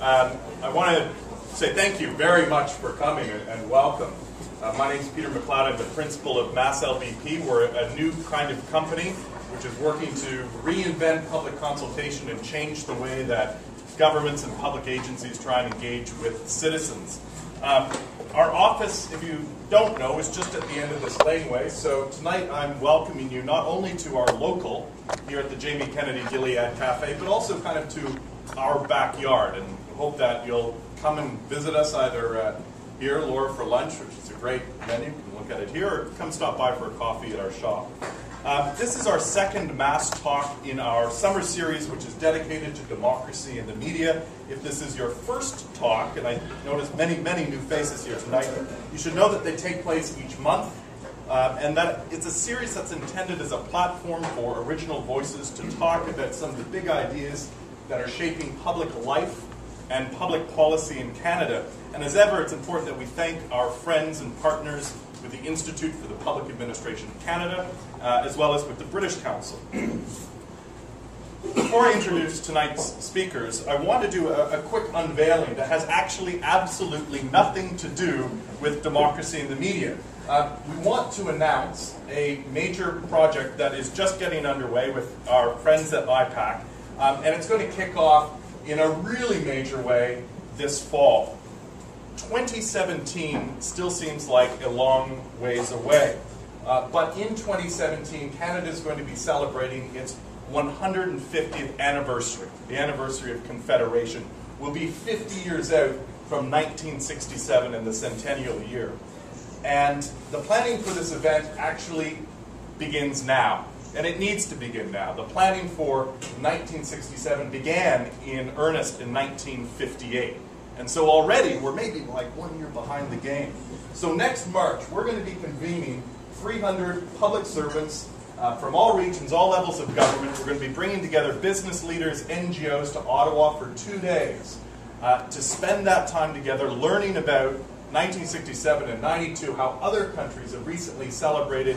I want to say thank you very much for coming and welcome. My name is Peter McLeod. I'm the principal of Mass LBP. We're a new kind of company which is working to reinvent public consultation and change the way that governments and public agencies try and engage with citizens. Our office, if you don't know, is just at the end of this laneway. So tonight I'm welcoming you not only to our local here at the Jamie Kennedy Gilead Cafe, but also kind of to our backyard. And hope that you'll come and visit us either here, Laura, for lunch, which is a great menu. You can look at it here, or come stop by for a coffee at our shop. This is our second Mass Talk in our summer series, which is dedicated to democracy and the media. If this is your first talk, and I notice many new faces here tonight, you should know that they take place each month, and that it's a series that's intended as a platform for original voices to talk about some of the big ideas that are shaping public life and public policy in Canada. And as ever, it's important that we thank our friends and partners with the Institute for the Public Administration of Canada, as well as with the British Council. Before I introduce tonight's speakers, I want to do a quick unveiling that has actually absolutely nothing to do with democracy in the media. We want to announce a major project that is just getting underway with our friends at IPAC, and it's going to kick off in a really major way this fall. 2017 still seems like a long ways away, but in 2017, Canada is going to be celebrating its 150th anniversary. The anniversary of Confederation will be 50 years out from 1967 and the centennial year. And the planning for this event actually begins now, and it needs to begin now. The planning for 1967 began in earnest in 1958. And so already we're maybe like 1 year behind the game. So next March, we're going to be convening 300 public servants from all regions, all levels of government. We're going to be bringing together business leaders, NGOs to Ottawa for 2 days to spend that time together learning about 1967 and 92, how other countries have recently celebrated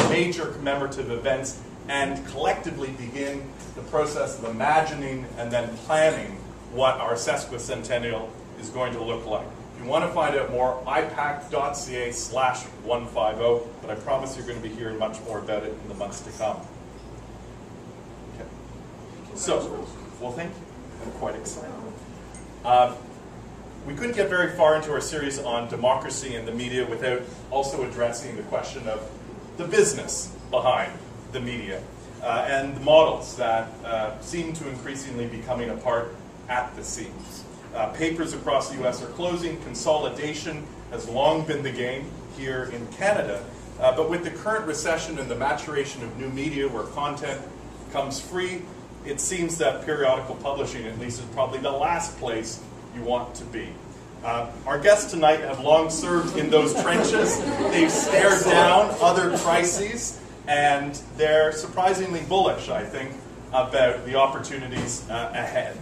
major commemorative events, and collectively begin the process of imagining and then planning what our sesquicentennial is going to look like. If you want to find out more, ipac.ca/150, but I promise you're going to be hearing much more about it in the months to come. Okay. So, well, thank you. I'm quite excited. We couldn't get very far into our series on democracy and the media without also addressing the question of the business behind the media and the models that seem to increasingly be coming apart at the seams. Papers across the U.S. are closing. Consolidation has long been the game here in Canada. But with the current recession and the maturation of new media where content comes free, it seems that periodical publishing, at least, is probably the last place you want to be. Our guests tonight have long served in those trenches. They've stared down other crises, and they're surprisingly bullish, I think, about the opportunities ahead.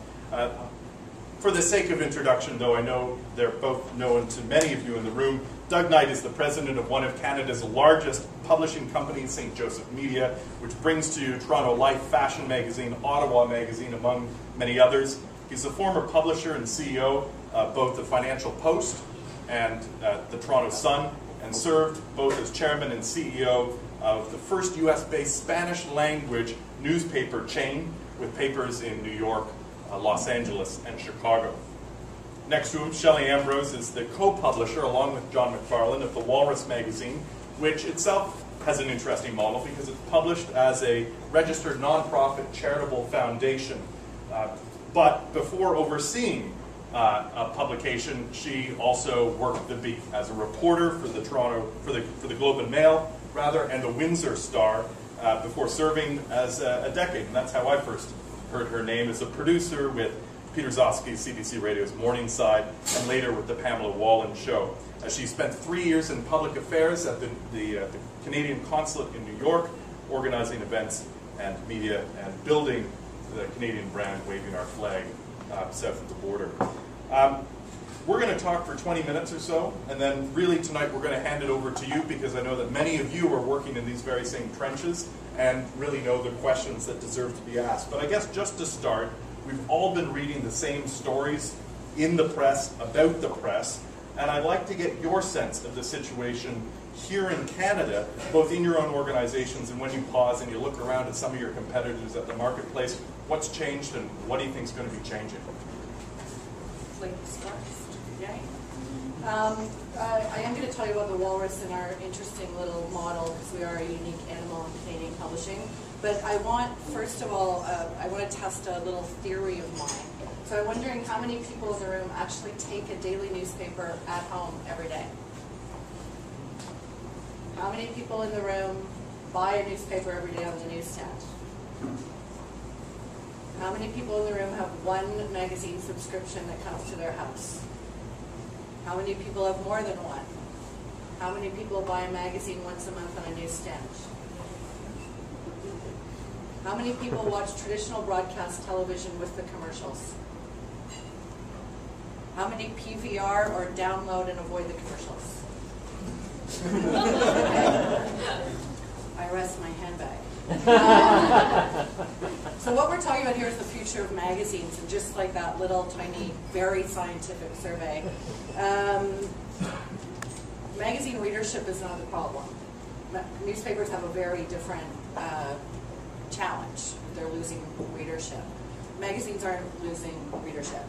For the sake of introduction, though, I know they're both known to many of you in the room. Doug Knight is the president of one of Canada's largest publishing companies, St. Joseph Media, which brings to you Toronto Life, Fashion Magazine, Ottawa Magazine, among many others. He's a former publisher and CEO of both the Financial Post and the Toronto Sun, and served both as chairman and CEO of the first US-based Spanish-language newspaper chain with papers in New York, Los Angeles, and Chicago. Next to him, Shelley Ambrose is the co-publisher, along with John McFarlane, of the Walrus magazine, which itself has an interesting model because it's published as a registered nonprofit charitable foundation. But before overseeing a publication, she also worked the beat as a reporter for the Globe and Mail, and the Windsor Star before serving as a decade, and that's how I first heard her name as a producer with Peter Zosky's CBC Radio's Morningside, and later with the Pamela Wallen Show. She spent 3 years in public affairs at the Canadian Consulate in New York, organizing events and media and building the Canadian brand, waving our flag south of the border. We're going to talk for 20 minutes or so, and then really tonight we're going to hand it over to you because I know that many of you are working in these very same trenches and really know the questions that deserve to be asked. But I guess just to start, we've all been reading the same stories in the press, about the press, and I'd like to get your sense of the situation here in Canada, both in your own organizations and when you pause and you look around at some of your competitors at the marketplace. What's changed and what do you think is going to be changing? Ladies first. Yay. I am going to tell you about the walrus and our interesting little model, because we are a unique animal in Canadian publishing. But I want, first of all, I want to test a little theory of mine. So I'm wondering how many people in the room actually take a daily newspaper at home every day? How many people in the room buy a newspaper every day on the newsstand? How many people in the room have one magazine subscription that comes to their house? How many people have more than one? How many people buy a magazine once a month on a newsstand? How many people watch traditional broadcast television with the commercials? How many PVR or download and avoid the commercials? I rest my handbag. So what we're talking about here is the future of magazines, and just like that little tiny, very scientific survey, magazine readership is not the problem. Newspapers have a very different challenge. They're losing readership. Magazines aren't losing readership.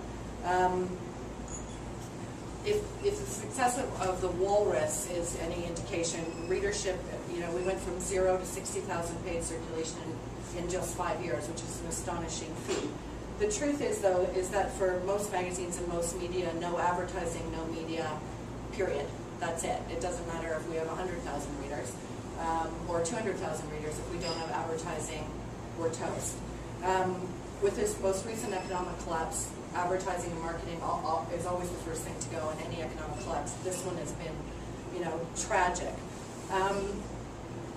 If the success of the walrus is any indication, readership, we went from 0 to 60,000 paid circulation in just 5 years, which is an astonishing feat. The truth is, though, is that for most magazines and most media, no advertising, no media, period. That's it. It doesn't matter if we have 100,000 readers or 200,000 readers. If we don't have advertising, we're toast. With this most recent economic collapse, advertising and marketing is always the first thing to go in any economic collapse. This one has been, tragic.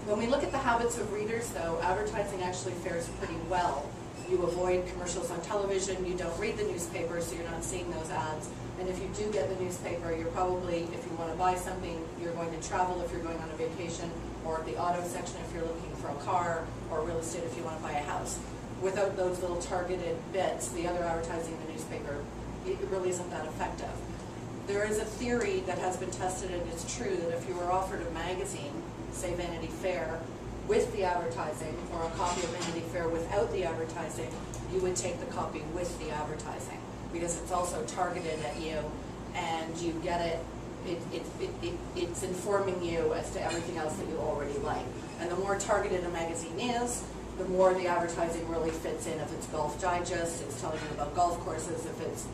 When we look at the habits of readers, though, advertising actually fares pretty well. You avoid commercials on television, you don't read the newspaper, so you're not seeing those ads. And if you do get the newspaper, you're probably, if you want to buy something, you're going to travel if you're going on a vacation, or the auto section if you're looking for a car, or real estate if you want to buy a house. Without those little targeted bits, the other advertising in the newspaper, it really isn't that effective. There is a theory that has been tested, and it's true, that if you were offered a magazine, say Vanity Fair, with the advertising, or a copy of Vanity Fair without the advertising, you would take the copy with the advertising, because it's also targeted at you, and you get it, it's informing you as to everything else that you already like. And the more targeted a magazine is, the more the advertising really fits in. If it's Golf Digest, it's telling you about golf courses. If it's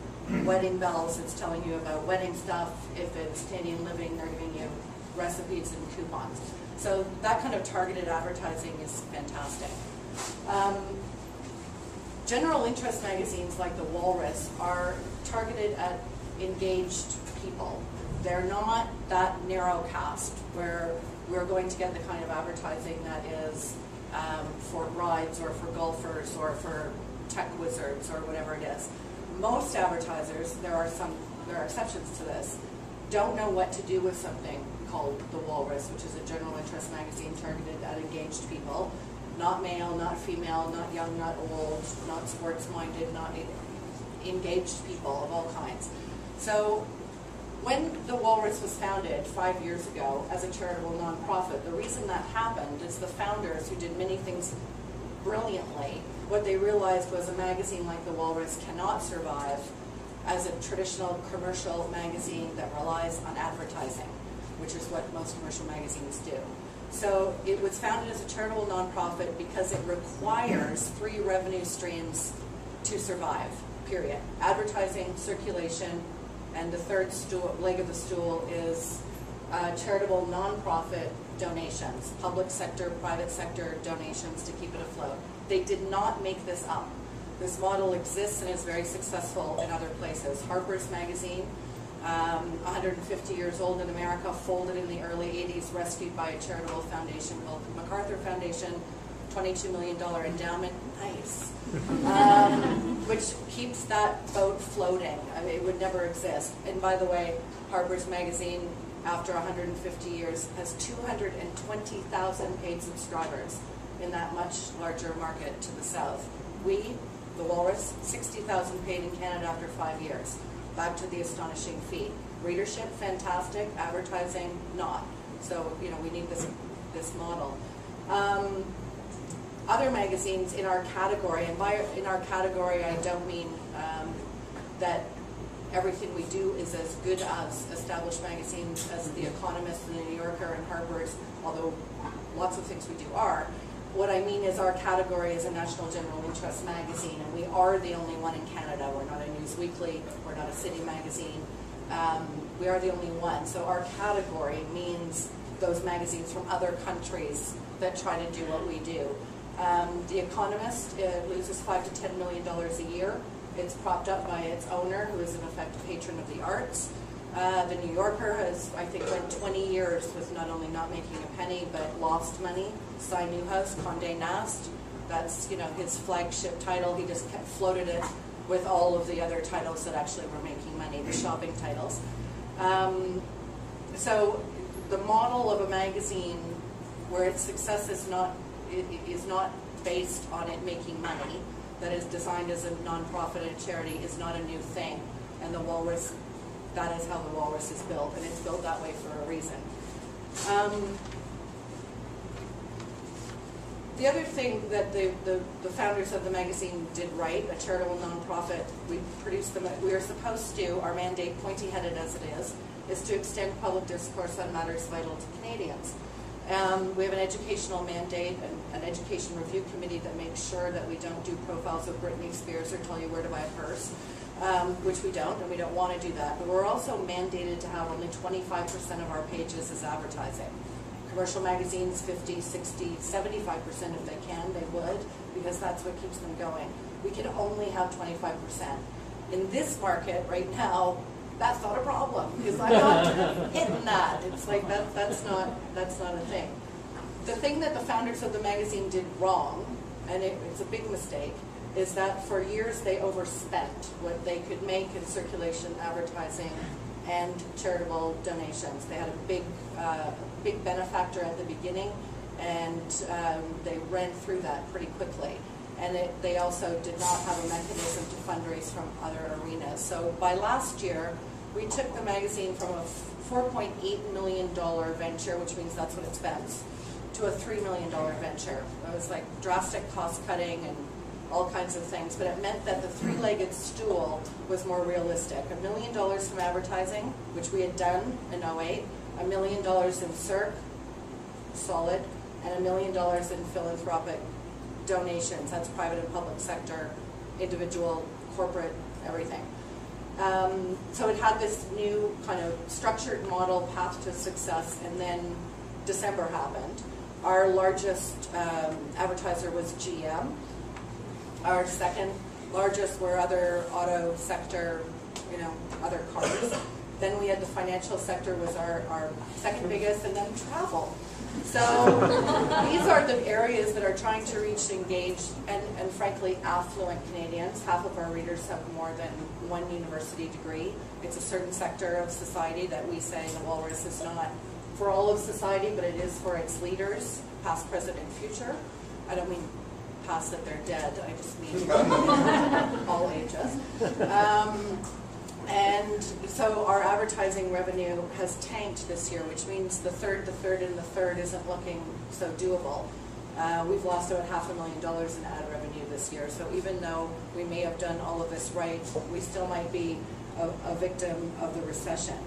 Wedding Bells, it's telling you about wedding stuff. If it's Canadian Living, they're giving you recipes and coupons. So that kind of targeted advertising is fantastic. General interest magazines like the Walrus are targeted at engaged people. They're not that narrow cast where we're going to get the kind of advertising that is for rides or for golfers or for tech wizards or whatever it is. Most advertisers, there are exceptions to this, don't know what to do with something called the Walrus, which is a general interest magazine targeted at engaged people. Not male, not female, not young, not old, not sports-minded, not engaged people of all kinds. So when the Walrus was founded 5 years ago as a charitable nonprofit, the reason that happened is the founders, who did many things brilliantly, what they realized was a magazine like the Walrus cannot survive as a traditional commercial magazine that relies on advertising, which is what most commercial magazines do. So it was founded as a charitable nonprofit because it requires 3 revenue streams to survive, period. Advertising, circulation, and the third leg of the stool is charitable nonprofit donations, public sector, private sector donations to keep it afloat. They did not make this up. This model exists and is very successful in other places. Harper's Magazine, 150 years old in America, folded in the early 80s, rescued by a charitable foundation called the MacArthur Foundation, $22 million endowment, nice, which keeps that boat floating. I mean, it would never exist. And by the way, Harper's Magazine, after 150 years, has 220,000 paid subscribers in that much larger market to the south. We, the Walrus, 60,000 paid in Canada after 5 years. back to the astonishing feat. Readership, fantastic. Advertising, not. So, you know, we need this model. Other magazines in our category, and by in our category I don't mean that everything we do is as good as established magazines as The Economist and The New Yorker and Harper's, although lots of things we do are. What I mean is our category is a national general interest magazine, and we are the only one in Canada. We're not a News Weekly, we're not a city magazine. We are the only one. So our category means those magazines from other countries that try to do what we do. The Economist loses $5 to $10 million a year. It's propped up by its owner, who is in effect a patron of the arts. The New Yorker has, I think, went 20 years with not only not making a penny, but lost money. Cy Newhouse, Condé Nast, that's, you know, his flagship title. He just kept floated it with all of the other titles that actually were making money, the shopping titles. So the model of a magazine where its success is not based on it making money, that is designed as a nonprofit and charity, is not a new thing. And the Walrus, that is how the Walrus is built, and it's built that way for a reason. The other thing that the founders of the magazine did right, a charitable nonprofit, we produced them. We are supposed to, our mandate, pointy-headed as it is to extend public discourse on matters vital to Canadians. We have an educational mandate and an education review committee that makes sure that we don't do profiles of Britney Spears or tell you where to buy a purse, which we don't, and we don't want to do that. But we're also mandated to have only 25% of our pages as advertising. Commercial magazines, 50, 60, 75% if they can, they would, because that's what keeps them going. We can only have 25%. In this market right now, that's not a problem, because I'm not hitting that. It's like that's not a thing. The thing that the founders of the magazine did wrong, and it's a big mistake, is that for years they overspent what they could make in circulation, advertising, and charitable donations. They had a big benefactor at the beginning, and they ran through that pretty quickly. And they also did not have a mechanism to fundraise from other arenas. So by last year, we took the magazine from a $4.8 million venture, which means that's what it spends, to a $3 million venture. It was like drastic cost cutting and all kinds of things, but it meant that the three-legged stool was more realistic. $1 million from advertising, which we had done in 2008, $1 million in circ, solid, and $1 million in philanthropic donations. That's private and public sector, individual, corporate, everything. So it had this new kind of structured model, path to success, and then December happened. Our largest advertiser was GM. Our second largest were other auto sector, you know, other cars. Then we had the financial sector was our second biggest, and then travel. So these are the areas that are trying to reach engaged and frankly affluent Canadians. Half of our readers have more than one university degree. It's a certain sector of society that we say the Walrus is not for all of society, but it is for its leaders, past, present, and future. I don't mean past that they're dead, I just mean all ages. And so our advertising revenue has tanked this year, which means the third, and the third isn't looking so doable. We've lost about $500,000 in ad revenue this year. So even though we may have done all of this right, we still might be a victim of the recession.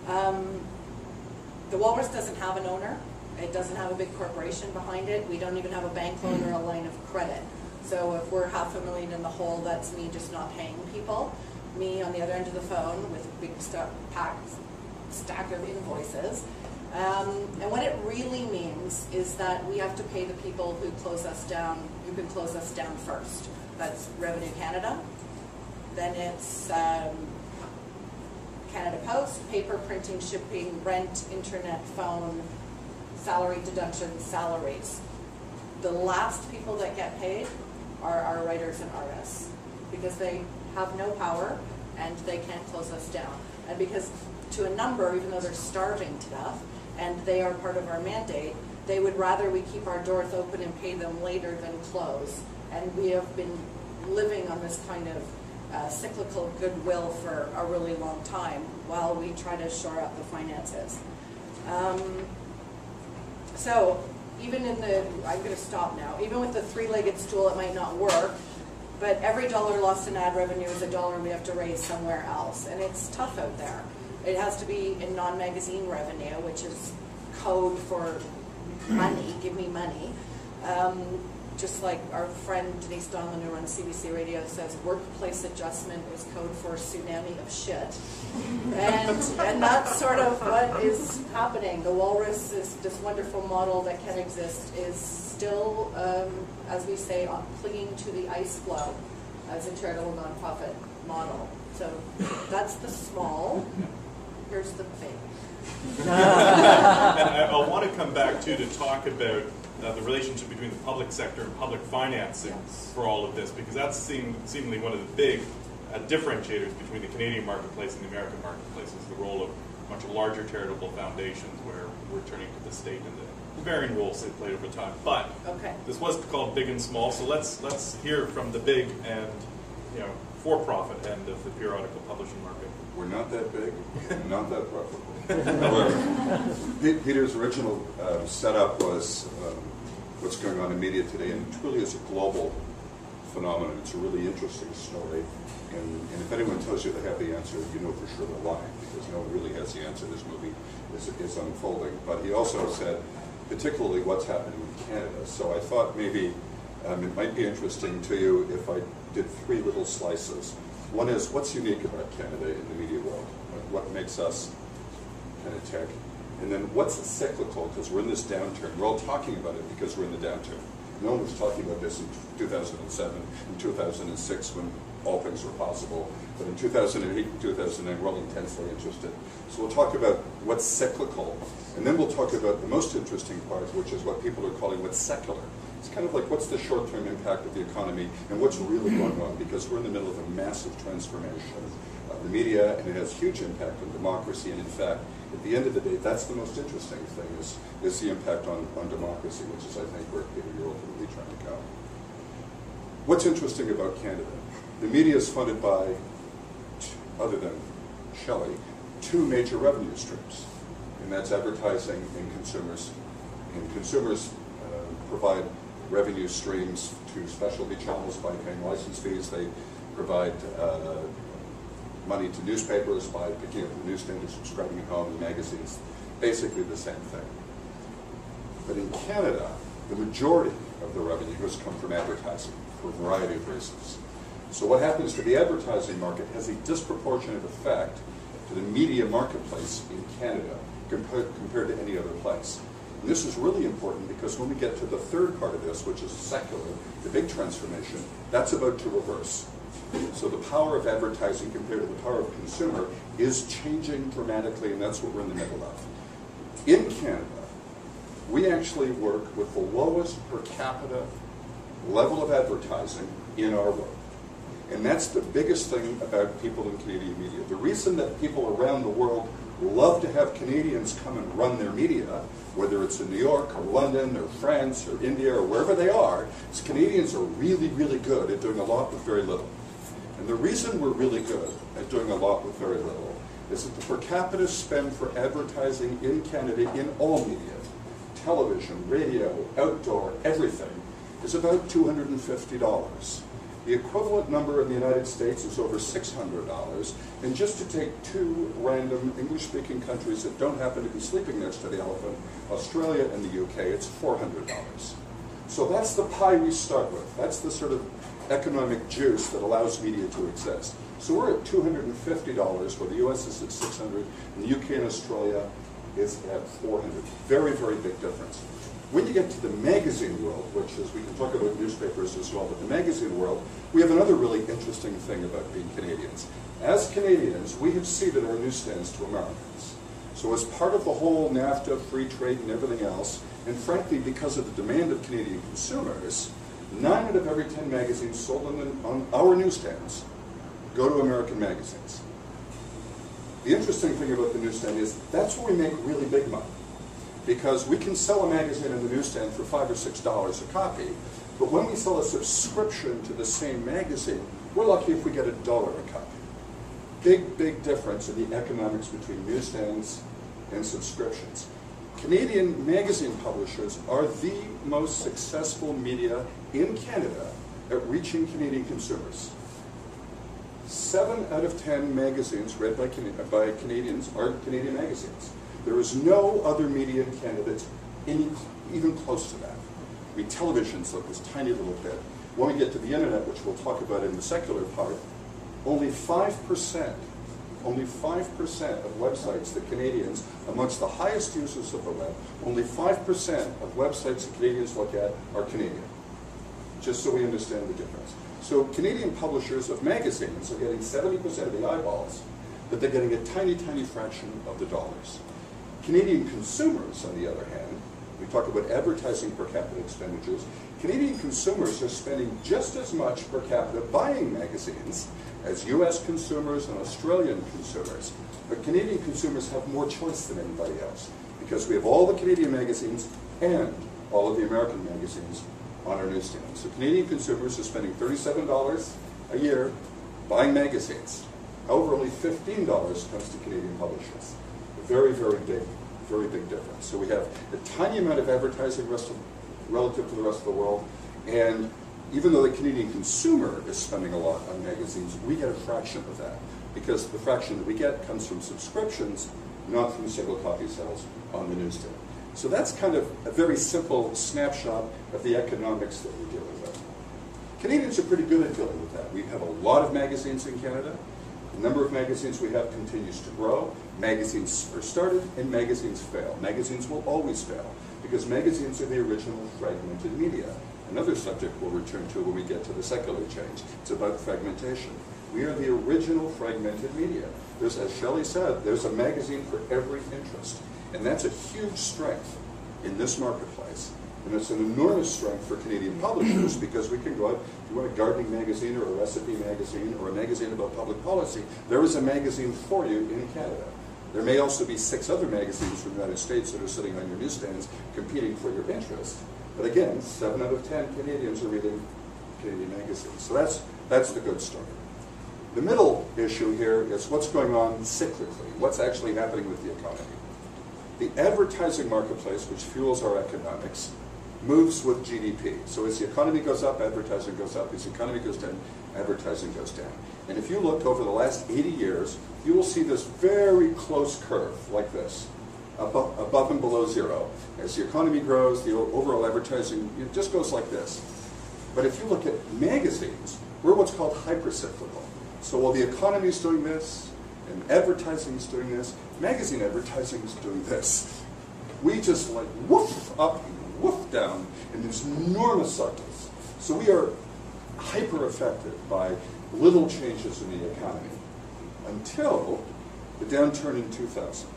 The Walrus doesn't have an owner. It doesn't have a big corporation behind it. We don't even have a bank loan or a line of credit. So if we're $500,000 in the hole, that's me just not paying people. Me on the other end of the phone with a big stack of invoices. And what it really means is that we have to pay the people who close us down, who can close us down first. That's Revenue Canada. Then it's Canada Post, paper, printing, shipping, rent, internet, phone, salary deductions, salaries. The last people that get paid are our writers and artists, because they have no power and they can't close us down. And because to a number, even though they're starving to death and they are part of our mandate, they would rather we keep our doors open and pay them later than close. And we have been living on this kind of cyclical goodwill for a really long time while we try to shore up the finances. So even in the, I'm going to stop now, even with the three-legged stool it might not work, but every dollar lost in ad revenue is a dollar we have to raise somewhere else, and it's tough out there. It has to be in non-magazine revenue, which is code for money, give me money. Just like our friend Denise Donlan, who runs CBC Radio, says, workplace adjustment is code for tsunami of shit. And that's sort of what is happening. The Walrus is this wonderful model that can exist, is still, as we say, clinging to the ice floe as a charitable nonprofit model. So that's the small. Here's the big. And I want to come back to talk about the relationship between the public sector and public financing for all of this, because that's seemingly one of the big differentiators between the Canadian marketplace and the American marketplace, is the role of much larger charitable foundations where we're turning to the state and the varying roles they played over time. But this was called Big and Small, so let's hear from the big and for-profit end of the periodical publishing market. We're not that big, not that profitable. However, Peter's original setup was what's going on in media today, and it truly is a global phenomenon. It's a really interesting story, and if anyone tells you they have the answer, you know for sure they're lying, because no one really has the answer. This movie is unfolding. But he also said, particularly what's happening in Canada. So I thought maybe it might be interesting to you if I did three little slices. One is, what's unique about Canada in the media world? What makes us kind of tech? And then what's cyclical, because we're in this downturn. We're all talking about it because we're in the downturn. No one was talking about this in 2007 and 2006 when all things were possible. But in 2008 and 2009, we're all intensely interested. So we'll talk about what's cyclical. And then we'll talk about the most interesting part, which is what people are calling what's secular. It's kind of like what's the short-term impact of the economy and what's really going on, because we're in the middle of a massive transformation of the media, and it has huge impact on democracy. And in fact, at the end of the day, that's the most interesting thing, is the impact on democracy, which is, I think, where Peter, you're ultimately trying to go. What's interesting about Canada? The media is funded by, other than Shelley, two major revenue streams, and that's advertising and consumers. And consumers provide revenue streams to specialty channels by paying license fees. They provide money to newspapers by picking up the newsstand and subscribing at home, and magazines, basically the same thing. But in Canada, the majority of the revenue has come from advertising for a variety of reasons. So what happens to the advertising market has a disproportionate effect to the media marketplace in Canada compared to any other place. And this is really important because when we get to the third part of this, which is secular, the big transformation, that's about to reverse. So the power of advertising compared to the power of consumer is changing dramatically, and that's what we're in the middle of. In Canada, we actually work with the lowest per capita level of advertising in our world. And that's the biggest thing about people in Canadian media. The reason that people around the world love to have Canadians come and run their media, whether it's in New York or London or France or India or wherever they are, is Canadians are really, really good at doing a lot with very little. And the reason we're really good at doing a lot with very little is that the per capita spend for advertising in Canada in all media, television, radio, outdoor, everything, is about $250. The equivalent number in the United States is over $600. And just to take two random English-speaking countries that don't happen to be sleeping next to the elephant, Australia and the UK, it's $400. So that's the pie we start with. That's the sort of economic juice that allows media to exist. So we're at $250, where the US is at $600, and the UK and Australia is at $400. Very, very big difference. When you get to the magazine world, which is, we can talk about newspapers as well, but the magazine world, we have another really interesting thing about being Canadians. As Canadians, we have ceded our newsstands to Americans. So as part of the whole NAFTA, free trade, and everything else, and frankly, because of the demand of Canadian consumers, 9 out of every 10 magazines sold on our newsstands go to American magazines. The interesting thing about the newsstand is that's where we make really big money, because we can sell a magazine in the newsstand for $5 or $6 a copy, but when we sell a subscription to the same magazine, We're lucky if we get $1 a copy. Big difference in the economics between newsstands and subscriptions. Canadian magazine publishers are the most successful media in Canada at reaching Canadian consumers. 7 out of 10 magazines read by Canadians are Canadian magazines. There is no other media in Canada that's even close to that. I mean, television's like this tiny little bit. When we get to the internet, which we'll talk about in the secular part, only 5% of websites that Canadians, amongst the highest users of the web, only 5% of websites that Canadians look at are Canadian. Just so we understand the difference. So Canadian publishers of magazines are getting 70% of the eyeballs, but they're getting a tiny fraction of the dollars. Canadian consumers, on the other hand, we talk about advertising per capita expenditures, Canadian consumers are spending just as much per capita buying magazines as US consumers and Australian consumers. But Canadian consumers have more choice than anybody else because we have all the Canadian magazines and all of the American magazines on our newsstands. So Canadian consumers are spending $37 a year buying magazines. However, only $15 comes to Canadian publishers. A very big difference. So we have a tiny amount of advertising relative to the rest of the world, and even though the Canadian consumer is spending a lot on magazines, we get a fraction of that, because the fraction that we get comes from subscriptions, not from single copy sales on the newsstand. So that's kind of a very simple snapshot of the economics that we're dealing with. Canadians are pretty good at dealing with that. We have a lot of magazines in Canada. The number of magazines we have continues to grow. Magazines are started and magazines fail. Magazines will always fail because magazines are the original fragmented media. Another subject we'll return to when we get to the secular change. It's about fragmentation. We are the original fragmented media. There's, as Shelley said, there's a magazine for every interest. And that's a huge strength in this marketplace. And it's an enormous strength for Canadian publishers because we can go out, if you want a gardening magazine or a recipe magazine or a magazine about public policy, there is a magazine for you in Canada. There may also be 6 other magazines from the United States that are sitting on your newsstands competing for your interest. But again, 7 out of 10 Canadians are reading Canadian magazines. So that's the good story. The middle issue here is what's going on cyclically, what's actually happening with the economy. The advertising marketplace, which fuels our economics, moves with GDP. So as the economy goes up, advertising goes up. As the economy goes down, advertising goes down. And if you look over the last 80 years, you will see this very close curve, like this, above and below zero. As the economy grows, the overall advertising, it just goes like this. But if you look at magazines, we're what's called hypercyclical. So while the economy is doing this, and advertising is doing this, magazine advertising is doing this. We just like woof up and woof down in these enormous cycles. So we are hyper affected by little changes in the economy until the downturn in 2000.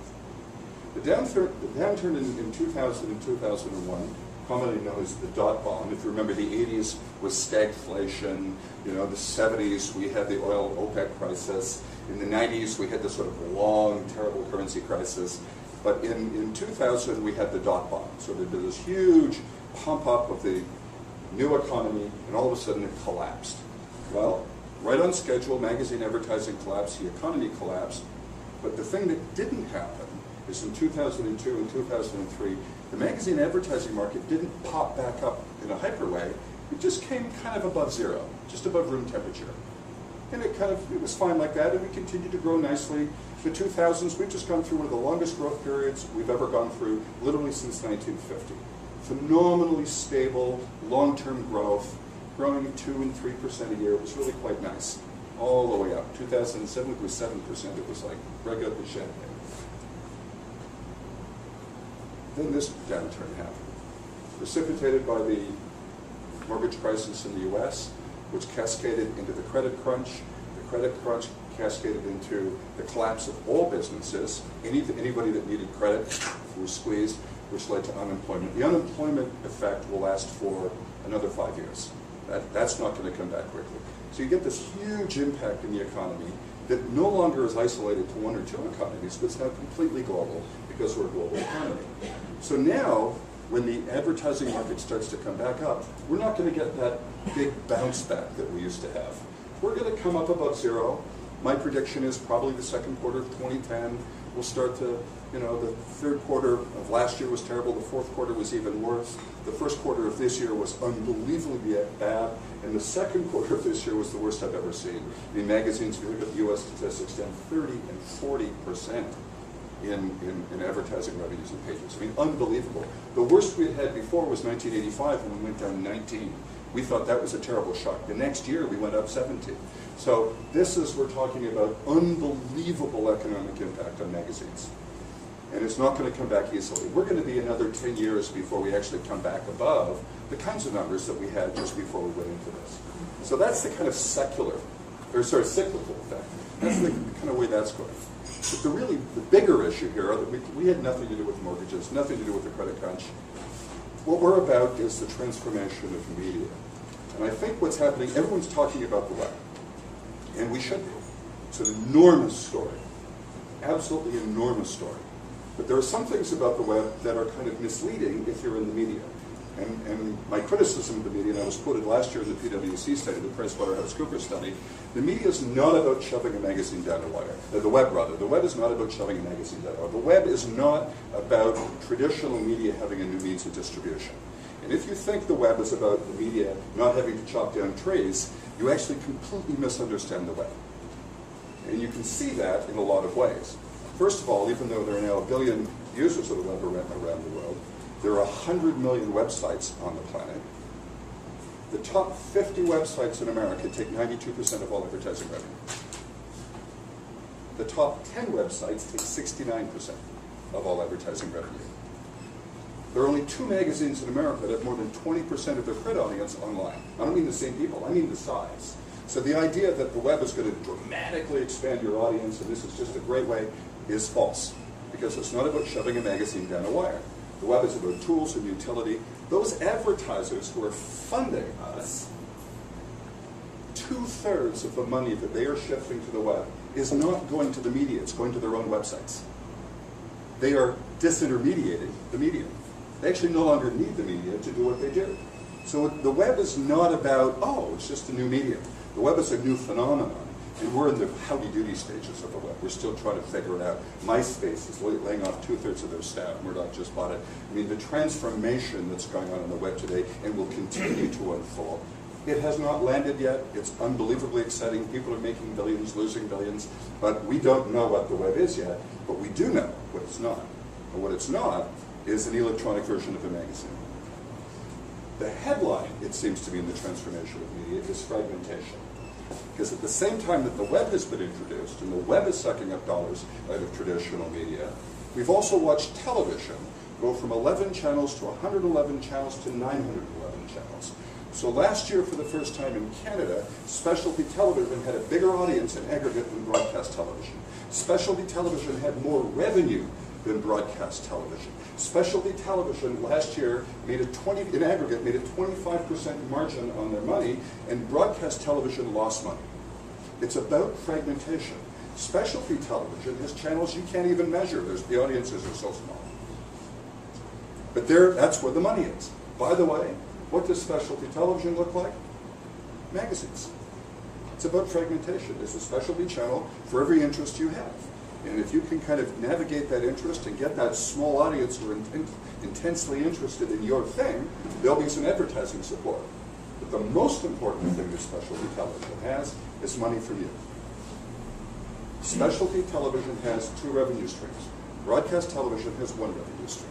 The downturn in 2000 and 2001, commonly known as the dot bomb. If you remember, the 80s was stagflation. You know, the 70s we had the oil OPEC crisis. In the 90s we had this sort of long, terrible currency crisis. But in 2000 we had the dot bomb. So there was this huge pump up of the new economy, and all of a sudden it collapsed. Well, right on schedule, magazine advertising collapsed, the economy collapsed. But the thing that didn't happen is in 2002 and 2003, the magazine advertising market didn't pop back up in a hyper way. It just came kind of above zero, just above room temperature. And it was fine like that, and we continued to grow nicely. The 2000s, we've just gone through one of the longest growth periods we've ever gone through, literally since 1950. Phenomenally stable, long-term growth, growing 2 and 3% a year. It was really quite nice, all the way up. 2007, it was 7%. It was like regular champagne. Then this downturn happened, precipitated by the mortgage crisis in the U.S., which cascaded into the credit crunch. The credit crunch cascaded into the collapse of all businesses. Anybody that needed credit was squeezed, which led to unemployment. The unemployment effect will last for another 5 years. That's not going to come back quickly. So you get this huge impact in the economy that no longer is isolated to 1 or 2 economies, but it's now completely global because we're a global economy. So now, when the advertising market starts to come back up, we're not going to get that big bounce back that we used to have. We're going to come up above zero. My prediction is probably the second quarter of 2010 will start to, the third quarter of last year was terrible. The fourth quarter was even worse. The first quarter of this year was unbelievably bad. And the second quarter of this year was the worst I've ever seen. I mean, magazines, if you look at the U.S. statistics, down 30 and 40% in advertising revenues and pages. I mean, unbelievable. The worst we had before was 1985 when we went down 19. We thought that was a terrible shock. The next year, we went up 17. So this is, we're talking about unbelievable economic impact on magazines. And it's not going to come back easily. We're going to be another 10 years before we actually come back above the kinds of numbers that we had just before we went into this. So that's the kind of cyclical effect. That's the kind of way that's going. But the bigger issue here, that we had nothing to do with mortgages, nothing to do with the credit crunch. What we're about is the transformation of media. And I think what's happening, everyone's talking about the web. And we should be. It's an enormous story. Absolutely enormous story. But there are some things about the web that are kind of misleading if you're in the media. And my criticism of the media, and I was quoted last year in the PwC study, the PricewaterhouseCoopers study, the media is not about shoving a magazine down a wire. The web, rather. The web is not about shoving a magazine down a wire. The web is not about traditional media having a new means of distribution. And if you think the web is about the media not having to chop down trees, you actually completely misunderstand the web. And you can see that in a lot of ways. First of all, even though there are now 1 billion users of the web around the world, there are 100 million websites on the planet. The top 50 websites in America take 92% of all advertising revenue. The top 10 websites take 69% of all advertising revenue. There are only 2 magazines in America that have more than 20% of their print audience online. I don't mean the same people, I mean the size. So the idea that the web is going to dramatically expand your audience and this is just a great way is false. Because it's not about shoving a magazine down a wire. The web is about tools and utility. Those advertisers who are funding us, 2/3 of the money that they are shifting to the web is not going to the media, it's going to their own websites. They are disintermediating the medium. They actually no longer need the media to do what they do. So the web is not about, oh, it's just a new medium. The web is a new phenomenon. And we're in the howdy-doody stages of the web. We're still trying to figure it out. MySpace is laying off 2/3 of their staff. Murdoch just bought it. I mean, the transformation that's going on the web today and will continue to unfold. It has not landed yet. It's unbelievably exciting. People are making billions, losing billions. But we don't know what the web is yet. But we do know what it's not. And what it's not is an electronic version of a magazine. The headline, it seems to be, in the transformation of media is fragmentation. Because at the same time that the web has been introduced, and the web is sucking up dollars out of traditional media, we've also watched television go from 11 channels to 111 channels to 911 channels. So last year, for the first time in Canada, specialty television had a bigger audience in aggregate than broadcast television. Specialty television had more revenue than broadcast television. Specialty television last year in aggregate made a 25% margin on their money, and broadcast television lost money. It's about fragmentation. Specialty television has channels you can't even measure. The audiences are so small. But that's where the money is. By the way, what does specialty television look like? Magazines. It's about fragmentation. There's a specialty channel for every interest you have. And if you can kind of navigate that interest and get that small audience who are intensely interested in your thing, there'll be some advertising support. But the most important thing that specialty television has is money from you. Specialty television has 2 revenue streams. Broadcast television has 1 revenue stream.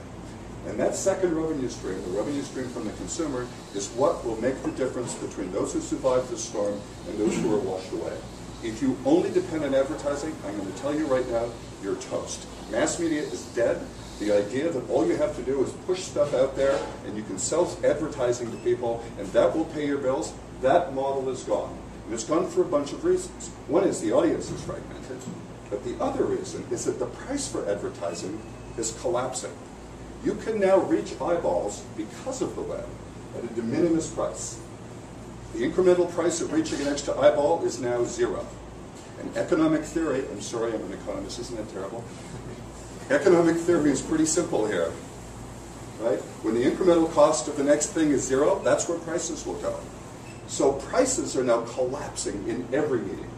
And that second revenue stream, the revenue stream from the consumer, is what will make the difference between those who survive the storm and those who are washed away. If you only depend on advertising, I'm going to tell you right now, you're toast. Mass media is dead. The idea that all you have to do is push stuff out there and you can sell advertising to people and that will pay your bills, that model is gone. And it's gone for a bunch of reasons. One is the audience is fragmented, but the other reason is that the price for advertising is collapsing. You can now reach eyeballs because of the web at a de minimis price. The incremental price of reaching an extra eyeball is now 0. And economic theory, I'm sorry, I'm an economist, isn't that terrible? Economic theory is pretty simple here, right? When the incremental cost of the next thing is 0, that's where prices will go. So prices are now collapsing in every medium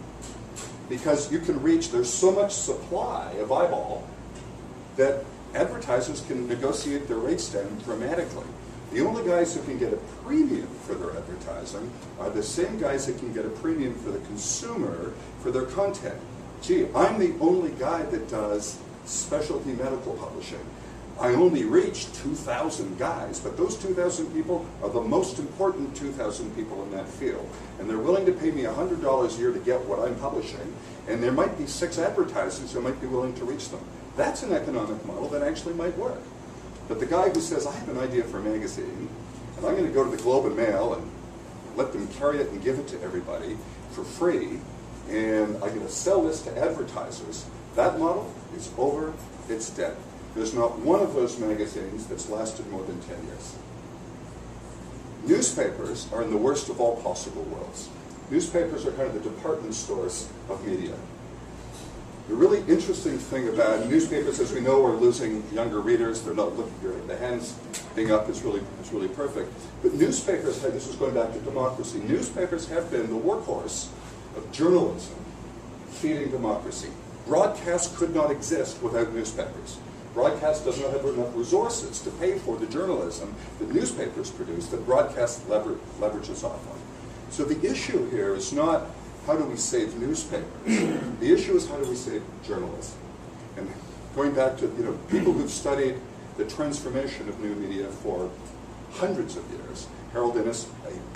because you can reach, there's so much supply of eyeball that advertisers can negotiate their rates down dramatically. The only guys who can get a premium for their advertising are the same guys that can get a premium for the consumer for their content. Gee, I'm the only guy that does specialty medical publishing. I only reach 2,000 guys, but those 2,000 people are the most important 2,000 people in that field. And they're willing to pay me $100 a year to get what I'm publishing, and there might be 6 advertisers who might be willing to reach them. That's an economic model that actually might work. But the guy who says, I have an idea for a magazine, and I'm going to go to the Globe and Mail and let them carry it and give it to everybody for free, and I'm going to sell this to advertisers, that model is over, it's dead. There's not one of those magazines that's lasted more than 10 years. Newspapers are in the worst of all possible worlds. Newspapers are kind of the department stores of media. The really interesting thing about newspapers, as we know, are losing younger readers. They're not looking good. The hands being up is really perfect. But newspapers, this is going back to democracy, newspapers have been the workhorse of journalism feeding democracy. Broadcast could not exist without newspapers. Broadcast does not have enough resources to pay for the journalism that newspapers produce that broadcast leverages off of. So the issue here is not how do we save newspapers. The issue is how do we save journalism. And going back to people who've studied the transformation of new media for hundreds of years, Harold Innis,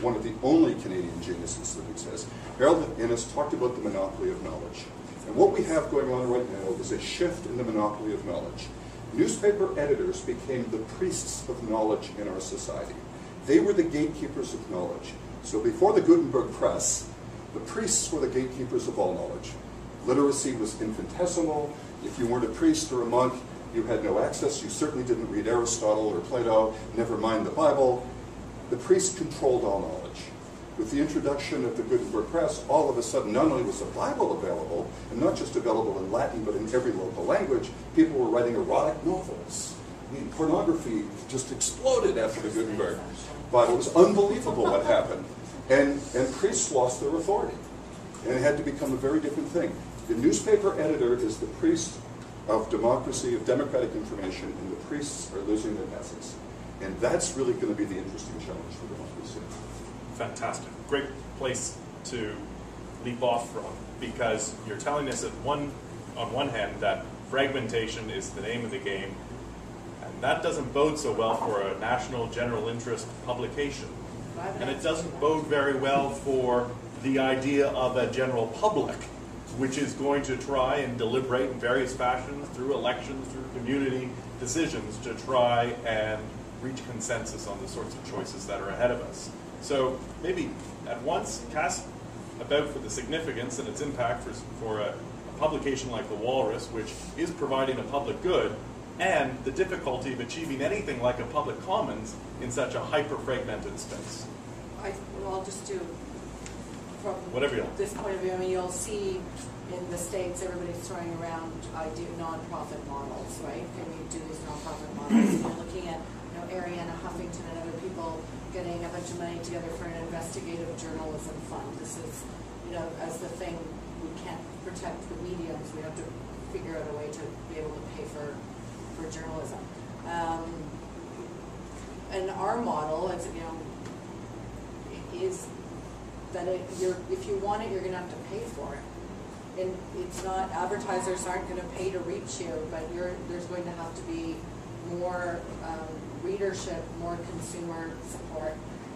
one of the only Canadian geniuses that exists, Harold Innis talked about the monopoly of knowledge. And what we have going on right now is a shift in the monopoly of knowledge. Newspaper editors became the priests of knowledge in our society. They were the gatekeepers of knowledge. So before the Gutenberg press, the priests were the gatekeepers of all knowledge. Literacy was infinitesimal. If you weren't a priest or a monk, you had no access. You certainly didn't read Aristotle or Plato, never mind the Bible. The priests controlled all knowledge. With the introduction of the Gutenberg press, all of a sudden, not only was the Bible available, and not just available in Latin, but in every local language, people were writing erotic novels. I mean, pornography just exploded after the Gutenberg Bible. It was unbelievable what happened. And priests lost their authority. And it had to become a very different thing. The newspaper editor is the priest of democracy, of democratic information, and the priests are losing their message. And that's really going to be the interesting challenge for democracy. Fantastic. Great place to leap off from, because you're telling us on one hand that fragmentation is the name of the game, and that doesn't bode so well for a national general interest publication. And it doesn't bode very well for the idea of a general public, which is going to try and deliberate in various fashions through elections, through community decisions to try and reach consensus on the sorts of choices that are ahead of us. So maybe at once cast about for the significance and its impact for a publication like The Walrus, which is providing a public good, and the difficulty of achieving anything like a public commons in such a hyper-fragmented space. I'll just do, from whatever you want. This point of view, I mean, you'll see in the States, everybody's throwing around, I do nonprofit models, right? Can we do these nonprofit models? And you're looking at, Arianna Huffington and other people getting a bunch of money together for an investigative journalism fund. This is, as the thing, we can't protect the mediums, we have to figure out a way to be able to pay for journalism. And our model, as is that if you want it, you're going to have to pay for it. And it's not, advertisers aren't going to pay to reach you, but there's going to have to be more readership, more consumer support.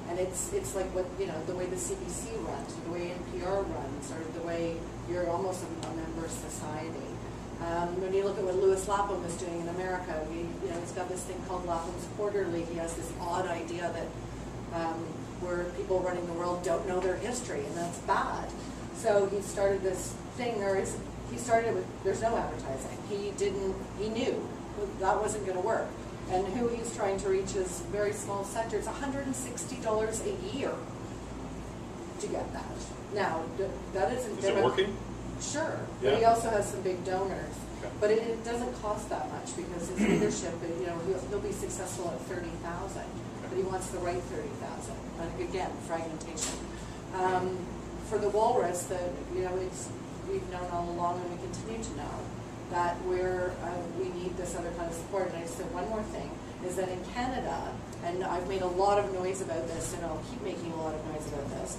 And it's like what, the way the CBC runs, or the way NPR runs, or the way you're almost a member society. When you look at what Lewis Lapham is doing in America, he's got this thing called Lapham's Quarterly. He has this odd idea that where people running the world don't know their history, and that's bad. So he started this thing, he started with, there's no advertising. He knew that wasn't going to work. And who he's trying to reach is very small sectors, $160 a year to get that. Now, that isn't... Is it working? Sure. Yeah. But he also has some big donors. Okay. But it doesn't cost that much because his leadership, he'll be successful at 30,000. But he wants the right 30,000. But again, fragmentation. For the Walrus, we've known all along, and we continue to know that we need this other kind of support. And I said one more thing, is that in Canada, and I've made a lot of noise about this, and I'll keep making a lot of noise about this,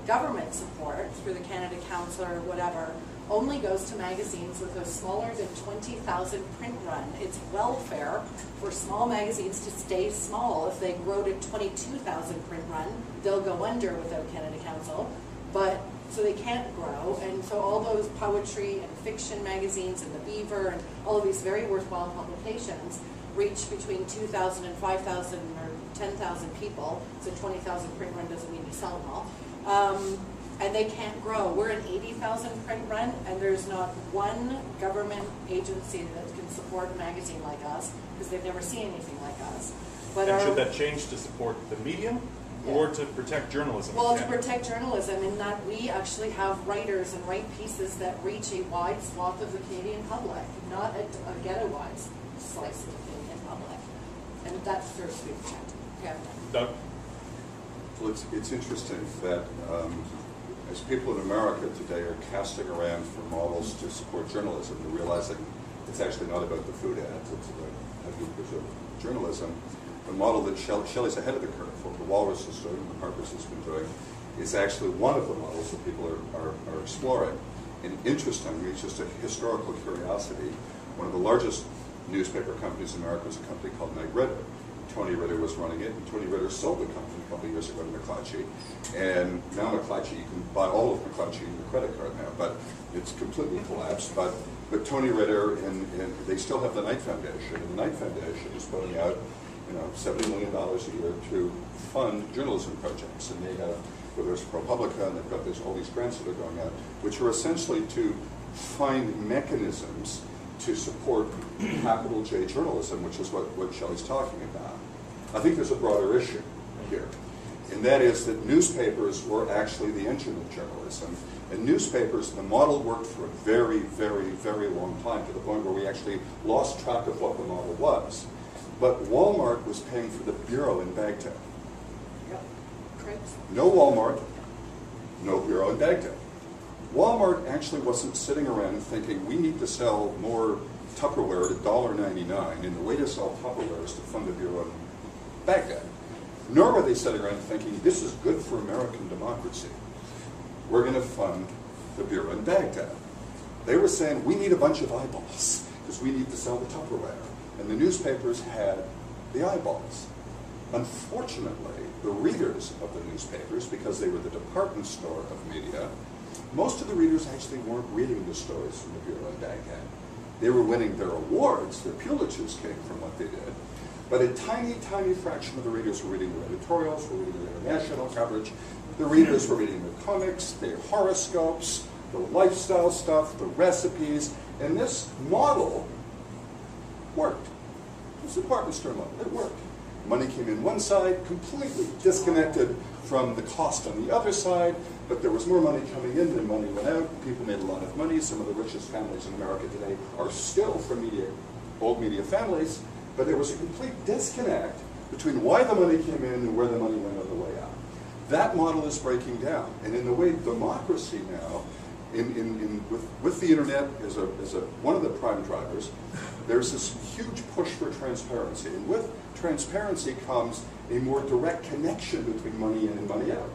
government support through the Canada Council or whatever only goes to magazines with a smaller than 20,000 print run. It's welfare for small magazines to stay small. If they grow to 22,000 print run, they'll go under without Canada Council. But so they can't grow, and so all those poetry and fiction magazines and the Beaver and all of these very worthwhile publications reach between 2,000 and 5,000 or 10,000 people. So 20,000 print run doesn't mean you sell them all. And they can't grow. We're an 80,000 print run, and there's not one government agency that can support a magazine like us, because they've never seen anything like us. But and should that change to support the medium, or to protect journalism? Well, to protect journalism, in that we actually have writers and write pieces that reach a wide swath of the Canadian public, not a ghetto-wide slice of the Canadian public. And that deserves to be protected. Yeah. Doug? Well, it's interesting that as people in America today are casting around for models to support journalism, they're realizing it's actually not about the food ads, it's about how do you preserve journalism. The model that Shelley's ahead of the curve, what the Walrus is doing, what Harper's has been doing, is actually one of the models that people are exploring. And interestingly, it's just a historical curiosity. One of the largest newspaper companies in America was a company called Knight Ridder. Tony Ritter was running it, and Tony Ritter sold the company a couple of years ago to McClatchy. And now McClatchy, you can buy all of McClatchy in your credit card now, but it's completely collapsed. But Tony Ritter, and they still have the Knight Foundation, and the Knight Foundation is putting out $70 million a year to fund journalism projects. And they have, whether it's ProPublica, and they've got all these grants that are going out, which are essentially to find mechanisms to support capital J journalism, which is what Shelley's talking about. I think there's a broader issue here, and that is that newspapers were actually the engine of journalism. And newspapers, the model worked for a very, very, very long time, to the point where we actually lost track of what the model was. But Walmart was paying for the bureau in Baghdad. Yep. Correct. No Walmart, no bureau in Baghdad. Walmart actually wasn't sitting around thinking, we need to sell more Tupperware at $1.99, and the way to sell Tupperware is to fund a bureau in Baghdad. Nor were they sitting around thinking, this is good for American democracy. We're going to fund the bureau in Baghdad. They were saying, we need a bunch of eyeballs, because we need to sell the Tupperware. And the newspapers had the eyeballs. Unfortunately, the readers of the newspapers, because they were the department store of media, most of the readers actually weren't reading the stories from the bureau in Baghdad. They were winning their awards, their Pulitzers came from what they did, but a tiny, tiny fraction of the readers were reading their editorials, were reading their international coverage. The readers were reading the comics, the horoscopes, the lifestyle stuff, the recipes, and this model worked. It was a department store model. It worked. Money came in one side, completely disconnected from the cost on the other side, but there was more money coming in than money went out. People made a lot of money. Some of the richest families in America today are still from old media families, but there was a complete disconnect between why the money came in and where the money went on the way out. That model is breaking down, and in the way democracy now, with the internet as one of the prime drivers, there's this huge push for transparency, and with transparency comes a more direct connection between money in and money out.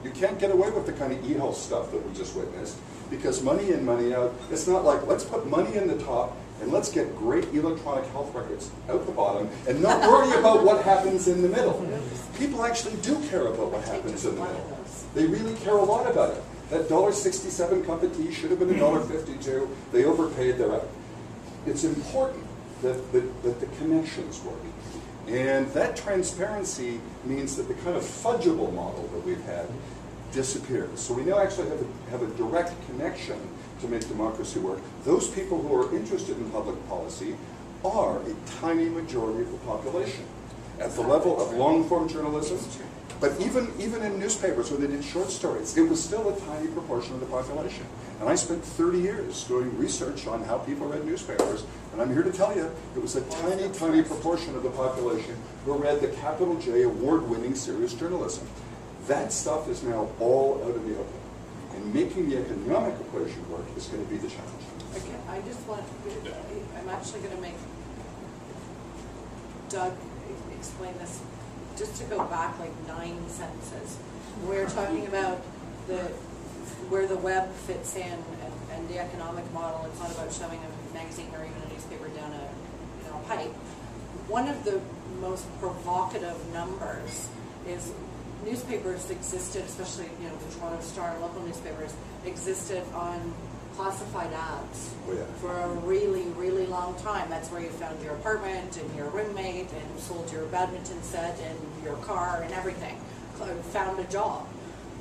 You can't get away with the kind of e-health stuff that we just witnessed, because money in, money out, it's not like, let's put money in the top and let's get great electronic health records out the bottom and not worry about what happens in the middle. People actually do care about what happens in the middle. They really care a lot about it. That $1.67 cup of tea should have been $1.52. They overpaid, they're out. It's important that the connections work. And that transparency means that the kind of fudgeable model that we've had disappears. So we now actually have a direct connection to make democracy work. Those people who are interested in public policy are a tiny majority of the population. At the level of long-form journalism, but even in newspapers when they did short stories, it was still a tiny proportion of the population. And I spent 30 years doing research on how people read newspapers, and I'm here to tell you, it was a tiny, tiny proportion of the population who read the capital J award-winning serious journalism. That stuff is now all out in the open. And making the economic equation work is going to be the challenge. Again, I just want, I'm actually going to make Doug explain this, just to go back like 9 sentences. We're talking about where the web fits in and the economic model. It's not about shoving a magazine or even a newspaper down a pipe. One of the most provocative numbers is newspapers existed, especially the Toronto Star, local newspapers existed on classified ads for a really, really long time. That's where you found your apartment and your roommate and sold your badminton set and your car and everything. Found a job.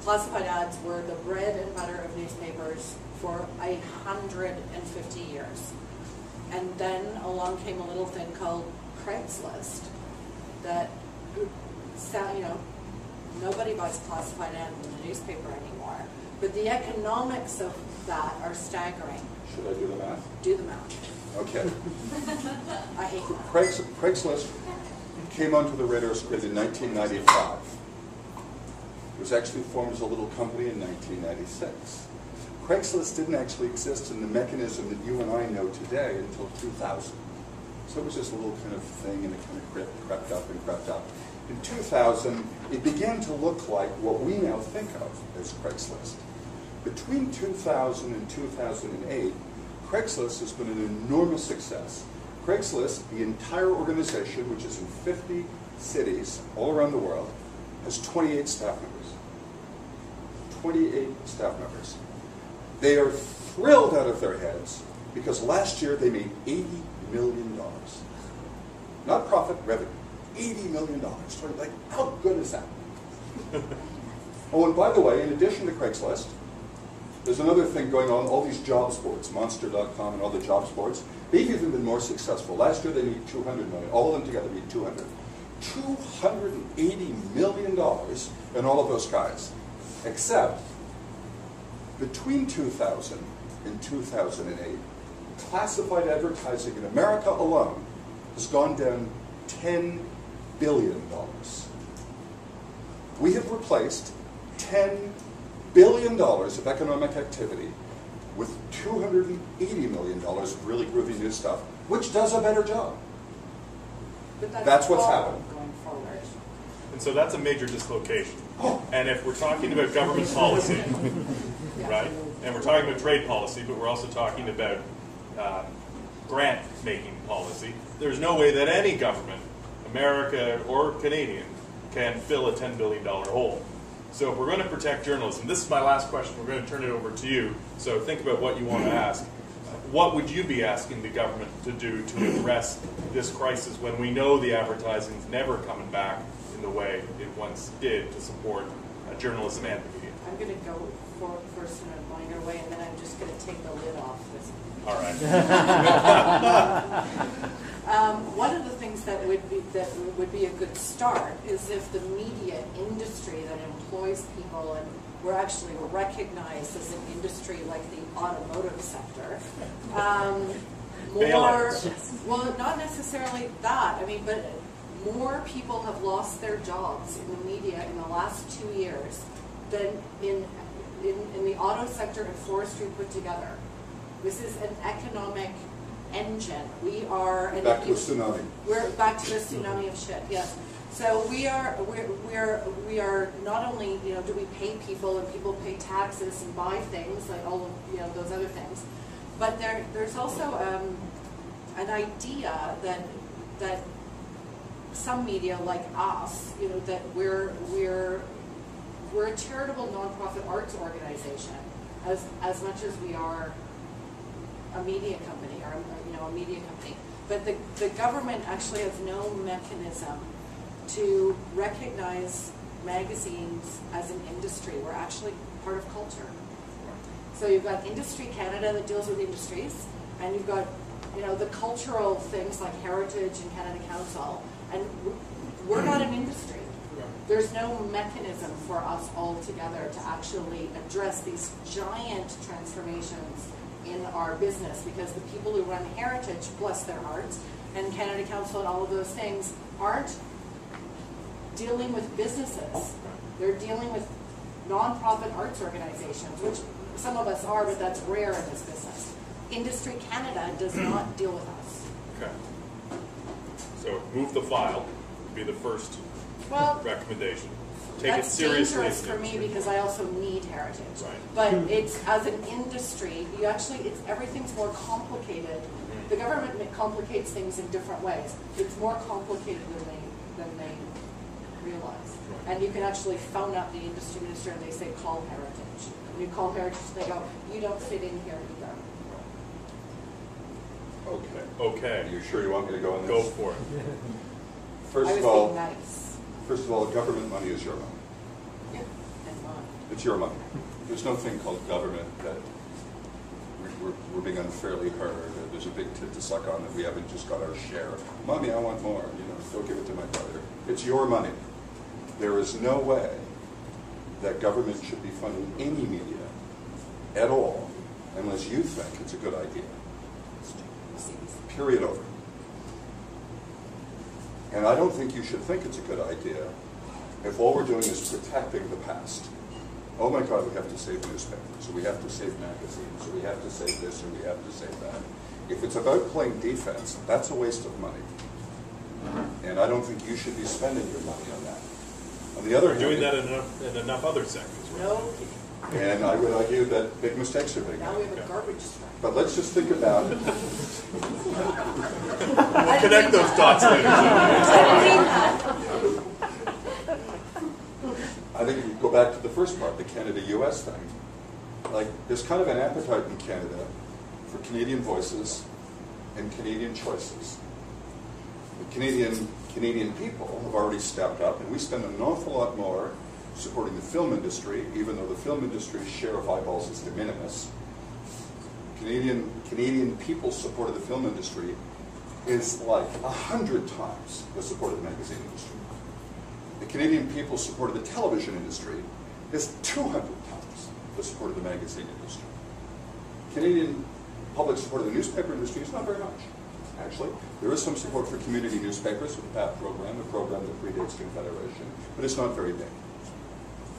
Classified ads were the bread and butter of newspapers for 150 years. And then along came a little thing called Craigslist that, nobody buys classified ads in the newspaper anymore. But the economics of that are staggering. Should I do the math? Do the math. Okay. I hate that. Craigslist came onto the radar screen in 1995. It was actually formed as a little company in 1996. Craigslist didn't actually exist in the mechanism that you and I know today until 2000. So it was just a little kind of thing, and it kind of crept up and crept up. In 2000, it began to look like what we now think of as Craigslist. Between 2000 and 2008, Craigslist has been an enormous success. Craigslist, the entire organization, which is in 50 cities all around the world, has 28 staff members. 28 staff members. They are thrilled out of their heads because last year they made $80 million. Not profit, revenue. $80 million. Like, how good is that? Oh, and by the way, in addition to Craigslist, there's another thing going on, all these jobs boards, Monster.com and all the jobs boards. They've even been more successful. Last year they made $200 million. All of them together made $280 million in all of those guys. Except, between 2000 and 2008, classified advertising in America alone has gone down $10 billion. We have replaced $10 billion of economic activity with $280 million of really groovy new stuff, which does a better job. But that's what's happening. Going forward. And so that's a major dislocation. And if we're talking about government policy, right, and we're talking about trade policy, but we're also talking about grant-making policy, there's no way that any government, America or Canadian, can fill a $10 billion hole. So if we're going to protect journalism, this is my last question, we're going to turn it over to you, so think about what you want to ask. What would you be asking the government to do to address this crisis when we know the advertising is never coming back in the way it once did to support journalism and the media? I'm going to go first and I'm going your way, and then I'm just going to take the lid off this. All right. One of the things that would be a good start is if the media industry that employs people and we're actually recognized as an industry like the automotive sector. Well, not necessarily that. I mean, but more people have lost their jobs in the media in the last 2 years than in the auto sector and forestry put together. This is an economic engine. We are back to a tsunami. We're back to a tsunami of shit. Yes. So we are not only do we pay people and people pay taxes and buy things like all of those other things, but there's also an idea that some media like us, that we're a charitable nonprofit arts organization as much as we are a media company or a media company, but the government actually has no mechanism to recognize magazines as an industry. We're actually part of culture. So you've got Industry Canada that deals with industries, and you've got the cultural things like Heritage and Canada Council, and we're not an industry. There's no mechanism for us all together to actually address these giant transformations in our business, because the people who run Heritage, bless their hearts, and Canada Council and all of those things aren't dealing with businesses. They're dealing with nonprofit arts organizations, which some of us are, but that's rare in this business. Industry Canada does not deal with us. Okay. So move the file would be the first recommendation. Take it That's seriously. dangerous for me because I also need heritage. Right. But it's, as an industry, you actually, everything's more complicated. The government complicates things in different ways. It's more complicated than they realize. Right. And you can actually phone up the industry minister and they say, call heritage. And you call heritage and they go, you don't fit in here either. Okay. Okay. Are you sure you want me to go on this? Go for it. First I was of all, being nice. First of all, government money is your money. Yeah. And mine. It's your money. There's no thing called government that we're being unfairly heard. There's a big tit to suck on that we haven't just got our share. Mommy, I want more. Don't give it to my brother. It's your money. There is no way that government should be funding any media at all unless you think it's a good idea. Period, over. And I don't think you should think it's a good idea if all we're doing is protecting the past. Oh my God, we have to save newspapers, or we have to save magazines, or we have to save this, or we have to save that. If it's about playing defense, that's a waste of money. And I don't think you should be spending your money on that. On the other hand, doing that in enough other sectors, right? No. And I would argue that big mistakes are being Now made. we have a garbage strike. But let's just think about We'll connect those dots later. I think if you go back to the first part, the Canada-US thing, like there's kind of an appetite in Canada for Canadian voices and Canadian choices. The Canadian people have already stepped up, and we spend an awful lot more supporting the film industry, even though the film industry's share of eyeballs is de minimis. Canadian people's support of the film industry is like 100 times the support of the magazine industry. The Canadian people's support of the television industry is 200 times the support of the magazine industry. Canadian public support of the newspaper industry is not very much, actually. There is some support for community newspapers with the PAP program, a program that predates Confederation, but it's not very big.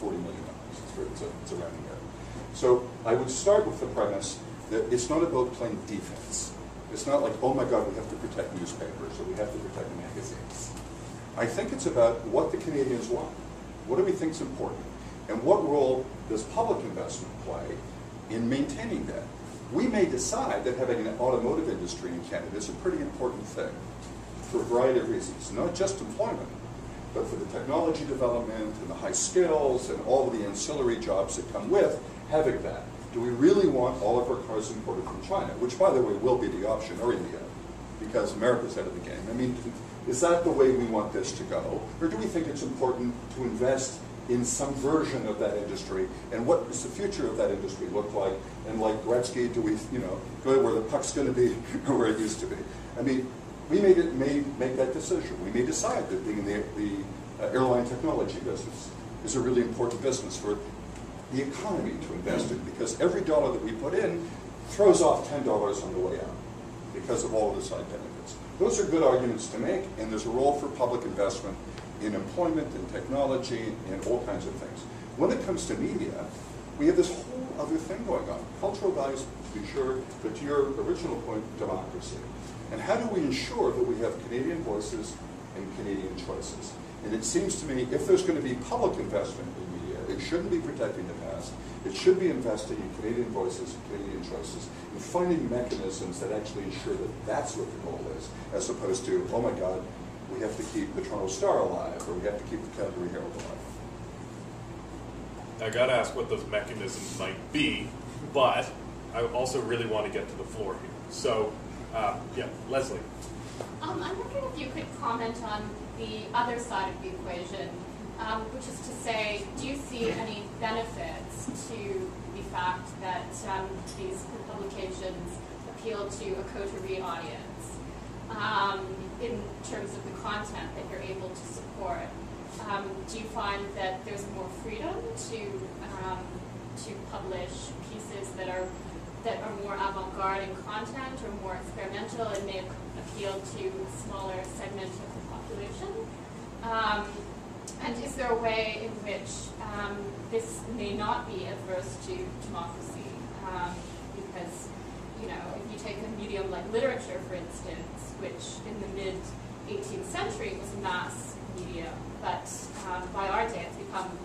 $40 million. It's a rounding error. So I would start with the premise that it's not about playing defense. It's not like, oh my God, we have to protect newspapers or we have to protect magazines. I think it's about what the Canadians want. What do we think is important? And what role does public investment play in maintaining that? We may decide that having an automotive industry in Canada is a pretty important thing for a variety of reasons, not just employment, but for the technology development and the high skills and all of the ancillary jobs that come with having that. Do we really want all of our cars imported from China, which, by the way, will be the option, or India, because America's ahead of the game? I mean, is that the way we want this to go? Or do we think it's important to invest in some version of that industry? And what does the future of that industry look like? And like Gretzky, do we, go where the puck's going to be or where it used to be? I mean, we may make that decision. We may decide that being in the airline technology business is a really important business for the economy to invest in, because every dollar that we put in throws off $10 on the way out because of all of the side benefits. Those are good arguments to make, and there's a role for public investment in employment and technology and all kinds of things. When it comes to media, we have this whole other thing going on. Cultural values, to be sure, but to your original point, democracy. And how do we ensure that we have Canadian voices and Canadian choices? And it seems to me, if there's going to be public investment in media, it shouldn't be protecting the past. It should be investing in Canadian voices and Canadian choices and finding mechanisms that actually ensure that that's what the goal is, as opposed to, oh my God, we have to keep the Toronto Star alive, or we have to keep the Calgary Herald alive. I got to ask what those mechanisms might be, but I also really want to get to the floor here. So, yeah, Leslie. I'm wondering if you could comment on the other side of the equation, which is to say, do you see any benefits to the fact that these publications appeal to a coterie audience in terms of the content that you're able to support? Do you find that there's more freedom to publish pieces that are more avant-garde in content or more experimental and may appeal to a smaller segment of the population? And is there a way in which this may not be adverse to democracy? Because, you know, if you take a medium like literature, for instance, which in the mid-18th century was mass media, but by our day it's become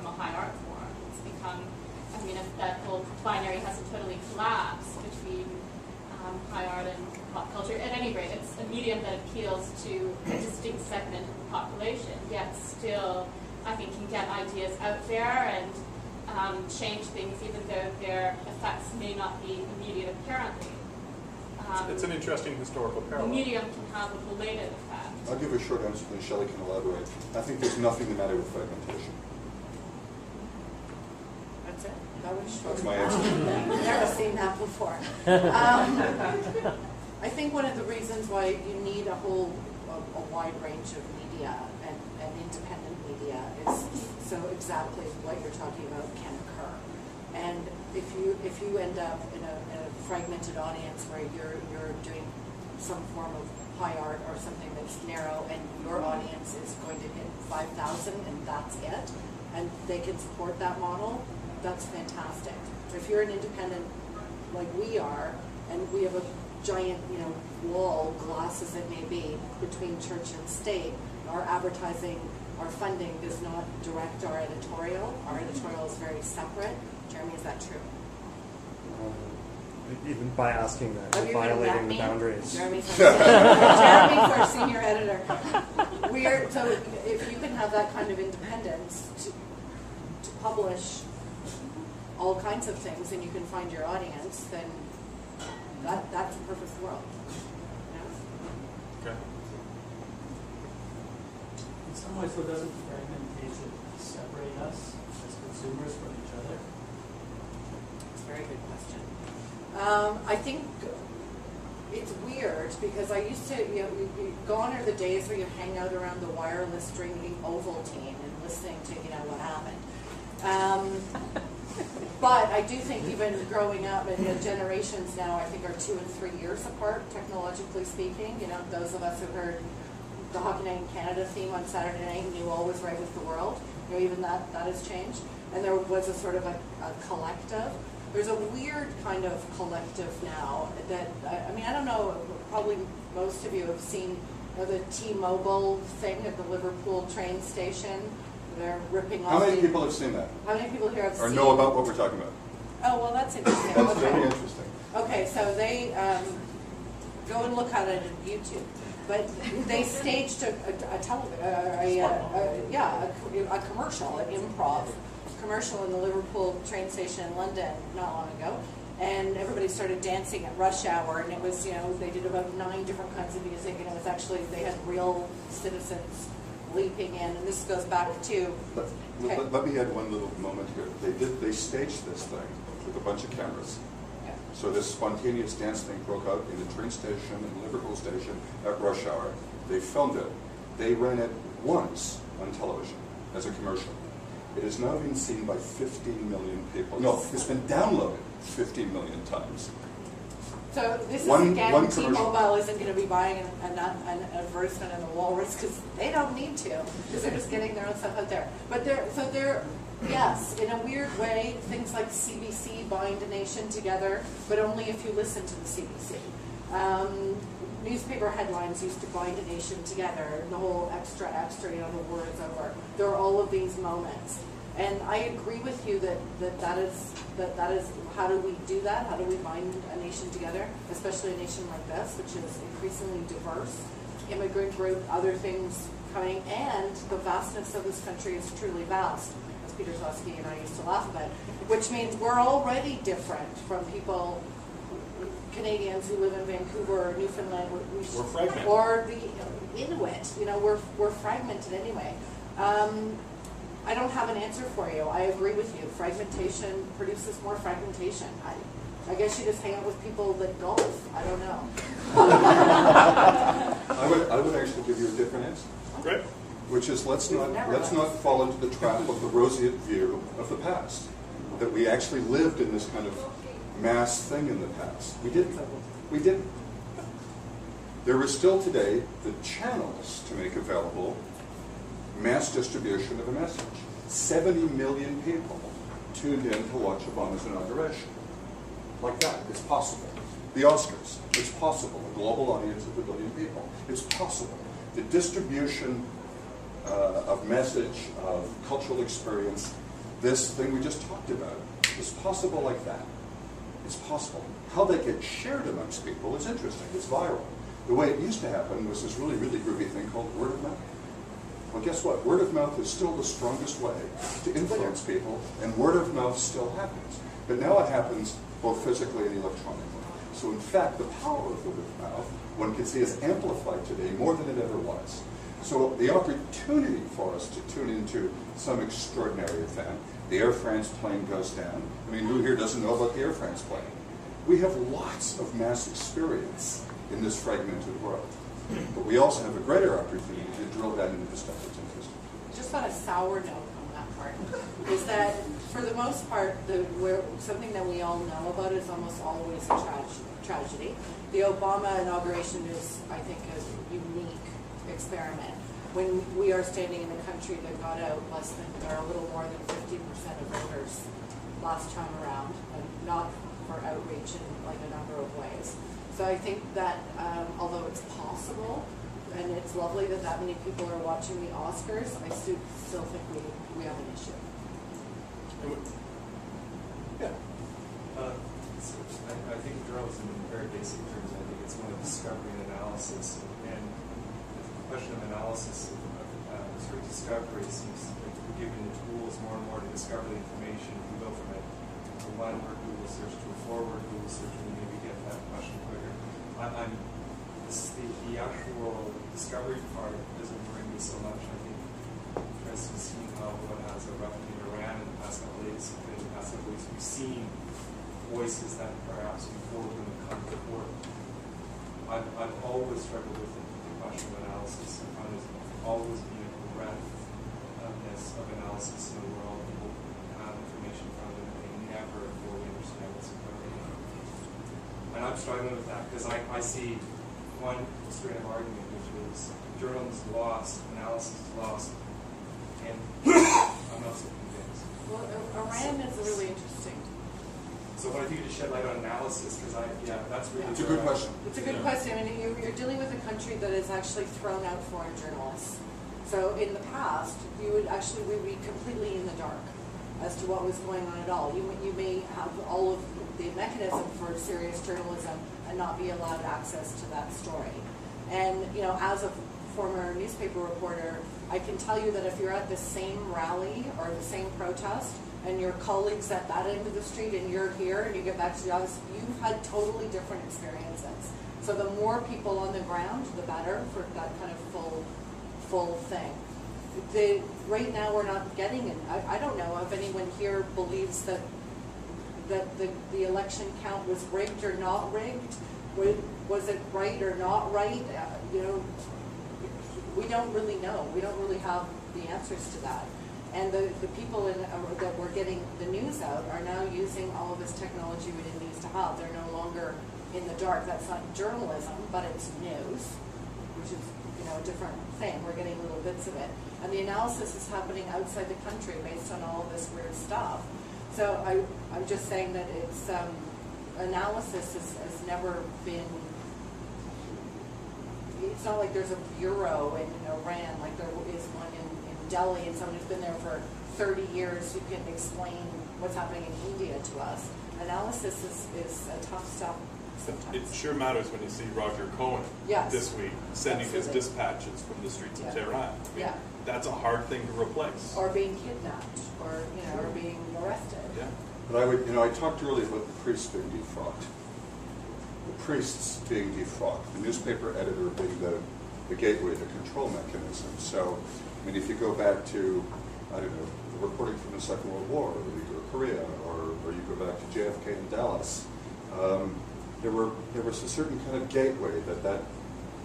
a high art form. It's become, I mean, if that whole binary hasn't totally collapsed between high art and pop culture. At any rate, it's a medium that appeals to a distinct segment of the population, yet still, I think, can get ideas out there and change things, even though their effects may not be immediate apparently. It's an interesting historical parallel. The medium can have a belated effect. I'll give a short answer, then Shelley can elaborate. I think there's nothing the matter with fragmentation. That's it. That was short. That's my answer. Never seen that before. I think one of the reasons why you need a wide range of media and independent media is so exactly what you're talking about can occur. And if you end up in a fragmented audience where you're doing some form of high art or something that's narrow, and your audience is going to hit 5,000 and that's it, and they can support that model, that's fantastic. If you're an independent like we are, and we have a giant, wall, glass as it may be, between church and state, our advertising, our funding does not direct our editorial. Our editorial is very separate. Jeremy, is that true? Even by asking that, Have you violating the me? boundaries. Jeremy's our senior editor. So if you can have that kind of independence to publish all kinds of things, and you can find your audience, then that's a perfect world. Okay. In some ways, though, doesn't fragmentation separate us as consumers from each other? It's a very good question. I think it's weird because I used to, gone are the days where you hang out around the wireless drinking Ovaltine and listening to, what happened. But I do think even growing up, and generations now, I think are 2 and 3 years apart, technologically speaking. Those of us who heard the Hockey Night in Canada theme on Saturday night knew all was right with the world. Even that has changed. And there was a sort of a collective. There's a weird kind of collective now that, I don't know, probably most of you have seen the T-Mobile thing at the Liverpool train station. They're ripping off. How many people have seen that? How many people here have seen? Or know about what we're talking about? Oh, well, that's interesting. That's Okay. very interesting. Okay, so they go and look at it on YouTube. But they staged a commercial, an improv commercial in the Liverpool train station in London not long ago. And everybody started dancing at rush hour, and it was, they did about 9 different kinds of music, and it was actually, they had real citizens leaping in, and this goes back to... Let me add one little moment here. They staged this thing with a bunch of cameras. Yeah. So this spontaneous dance thing broke out in the train station, in Liverpool station, at rush hour. They filmed it. They ran it once on television as a commercial. It has now been seen by 15 million people. No, it's been downloaded 15 million times. So this One is, again, commercial. T-Mobile isn't going to be buying an advertisement in the Walrus because they don't need to, because they're just getting their own stuff out there. But they're, yes, in a weird way, things like CBC bind a nation together, but only if you listen to the CBC. Newspaper headlines used to bind a nation together, and the whole extra, the war is over. There are all of these moments. And I agree with you that is how do we do that? How do we bind a nation together, especially a nation like this, which is increasingly diverse, immigrant group, other things coming, and the vastness of this country is truly vast, as Peter Zlowski and I used to laugh about, which means we're already different from people, Canadians who live in Vancouver or Newfoundland. We're fragmented. Or the Inuit, we're fragmented anyway. I don't have an answer for you. I agree with you. Fragmentation produces more fragmentation. I guess you just hang out with people that golf. I don't know. I would actually give you a different answer. Great. Which is let's not fall into the trap of the roseate view of the past. That we actually lived in this kind of mass thing in the past. We didn't. We didn't. There are still today the channels to make available mass distribution of a message. 70 million people tuned in to watch Obama's inauguration. Like that, it's possible. The Oscars, it's possible. A global audience of 1 billion people, it's possible. The distribution of message, of cultural experience, this thing we just talked about, is possible like that. It's possible. How they get shared amongst people is interesting. It's viral. The way it used to happen was this really, really groovy thing called word of mouth. Well, guess what? Word of mouth is still the strongest way to influence people, and word of mouth still happens. But now it happens both physically and electronically. So in fact, the power of word of mouth, one can see, is amplified today more than it ever was. So the opportunity for us to tune into some extraordinary event, the Air France plane goes down. I mean, who here doesn't know about the Air France plane? We have lots of mass experience in this fragmented world. But we also have a greater opportunity to drill down into the stuff that's interesting. Just on a sour note on that part, is that for the most part, something that we all know about is almost always a tragedy. The Obama inauguration is, I think, a unique experiment. When we are standing in a country that got out a little more than 50% of voters last time around, and not for outreach in like a number of ways. So I think that although it's possible, and it's lovely that that many people are watching the Oscars, I still think we have an issue. Yeah. So I think journalism, in very basic terms, I think it's one of discovery and analysis. And the question of analysis of sort of discovery seems like we're given the tools more and more to discover the information. We go from a one-word Google search to a four-word Google search, and we maybe get that question quicker. The actual discovery part doesn't bring me so much. I think, for instance, seeing how what has erupted in Iran in the past couple of days, we've seen voices that perhaps before wouldn't come before. I've always struggled with the question of analysis. I found there's always been a breadthness of analysis in the world. People have information from them and they never fully understand what's occurring. And I'm struggling with that because I see one strain of argument, which is journalism is lost, analysis is lost, and I'm not so convinced. Well, Iran is really interesting. So when I think you just shed light on analysis, because that's really... It's a good question. It's a good question. I mean, you're dealing with a country that has actually thrown out foreign journalists. So in the past, we'd be completely in the dark as to what was going on at all. You may have all of the mechanism for serious journalism and not be allowed access to that story. And as a former newspaper reporter, I can tell you that if you're at the same rally or the same protest, and your colleagues at that end of the street, and you're here, and you get back to the office, you've had totally different experiences. So the more people on the ground, the better for that kind of full thing. Right now, we're not getting it. I don't know if anyone here believes that the election count was rigged or not rigged. Was it right or not right? We don't really know. We don't really have the answers to that. And the people that were getting the news out are now using all of this technology we didn't used to have. They're no longer in the dark. That's not journalism, but it's news, which is a different thing. We're getting little bits of it. And the analysis is happening outside the country based on all of this weird stuff. So I'm just saying that it's analysis has never been. It's not like there's a bureau in Iran like there is one in Delhi, and someone who's been there for 30 years who can explain what's happening in India to us. Analysis is a tough stuff sometimes. It sure matters when you see Roger Cohen this week sending his dispatches from the streets of Tehran. I mean, that's a hard thing to replace. Or being kidnapped, or or being arrested. Yeah. But I talked earlier about the priests being defrocked. The priests being defrocked. The newspaper editor being the gateway, the control mechanism. So, I mean, if you go back to, I don't know, the reporting from the Second World War, or you go to Korea, or you go back to JFK in Dallas, there was a certain kind of gateway that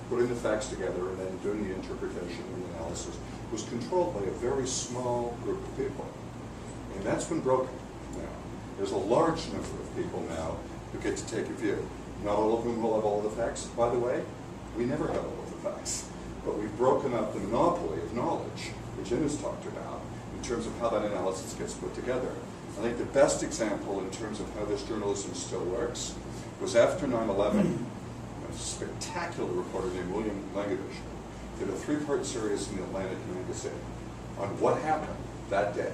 putting the facts together and then doing the interpretation and the analysis was controlled by a very small group of people. And that's been broken now. There's a large number of people now who get to take a view. Not all of whom will have all the facts, by the way. We never have all of the facts. But we've broken up the monopoly of knowledge, which Jen has talked about, in terms of how that analysis gets put together. I think the best example in terms of how this journalism still works was after 9/11, a spectacular reporter named William Langevish did a 3-part series in the Atlantic magazine on what happened that day.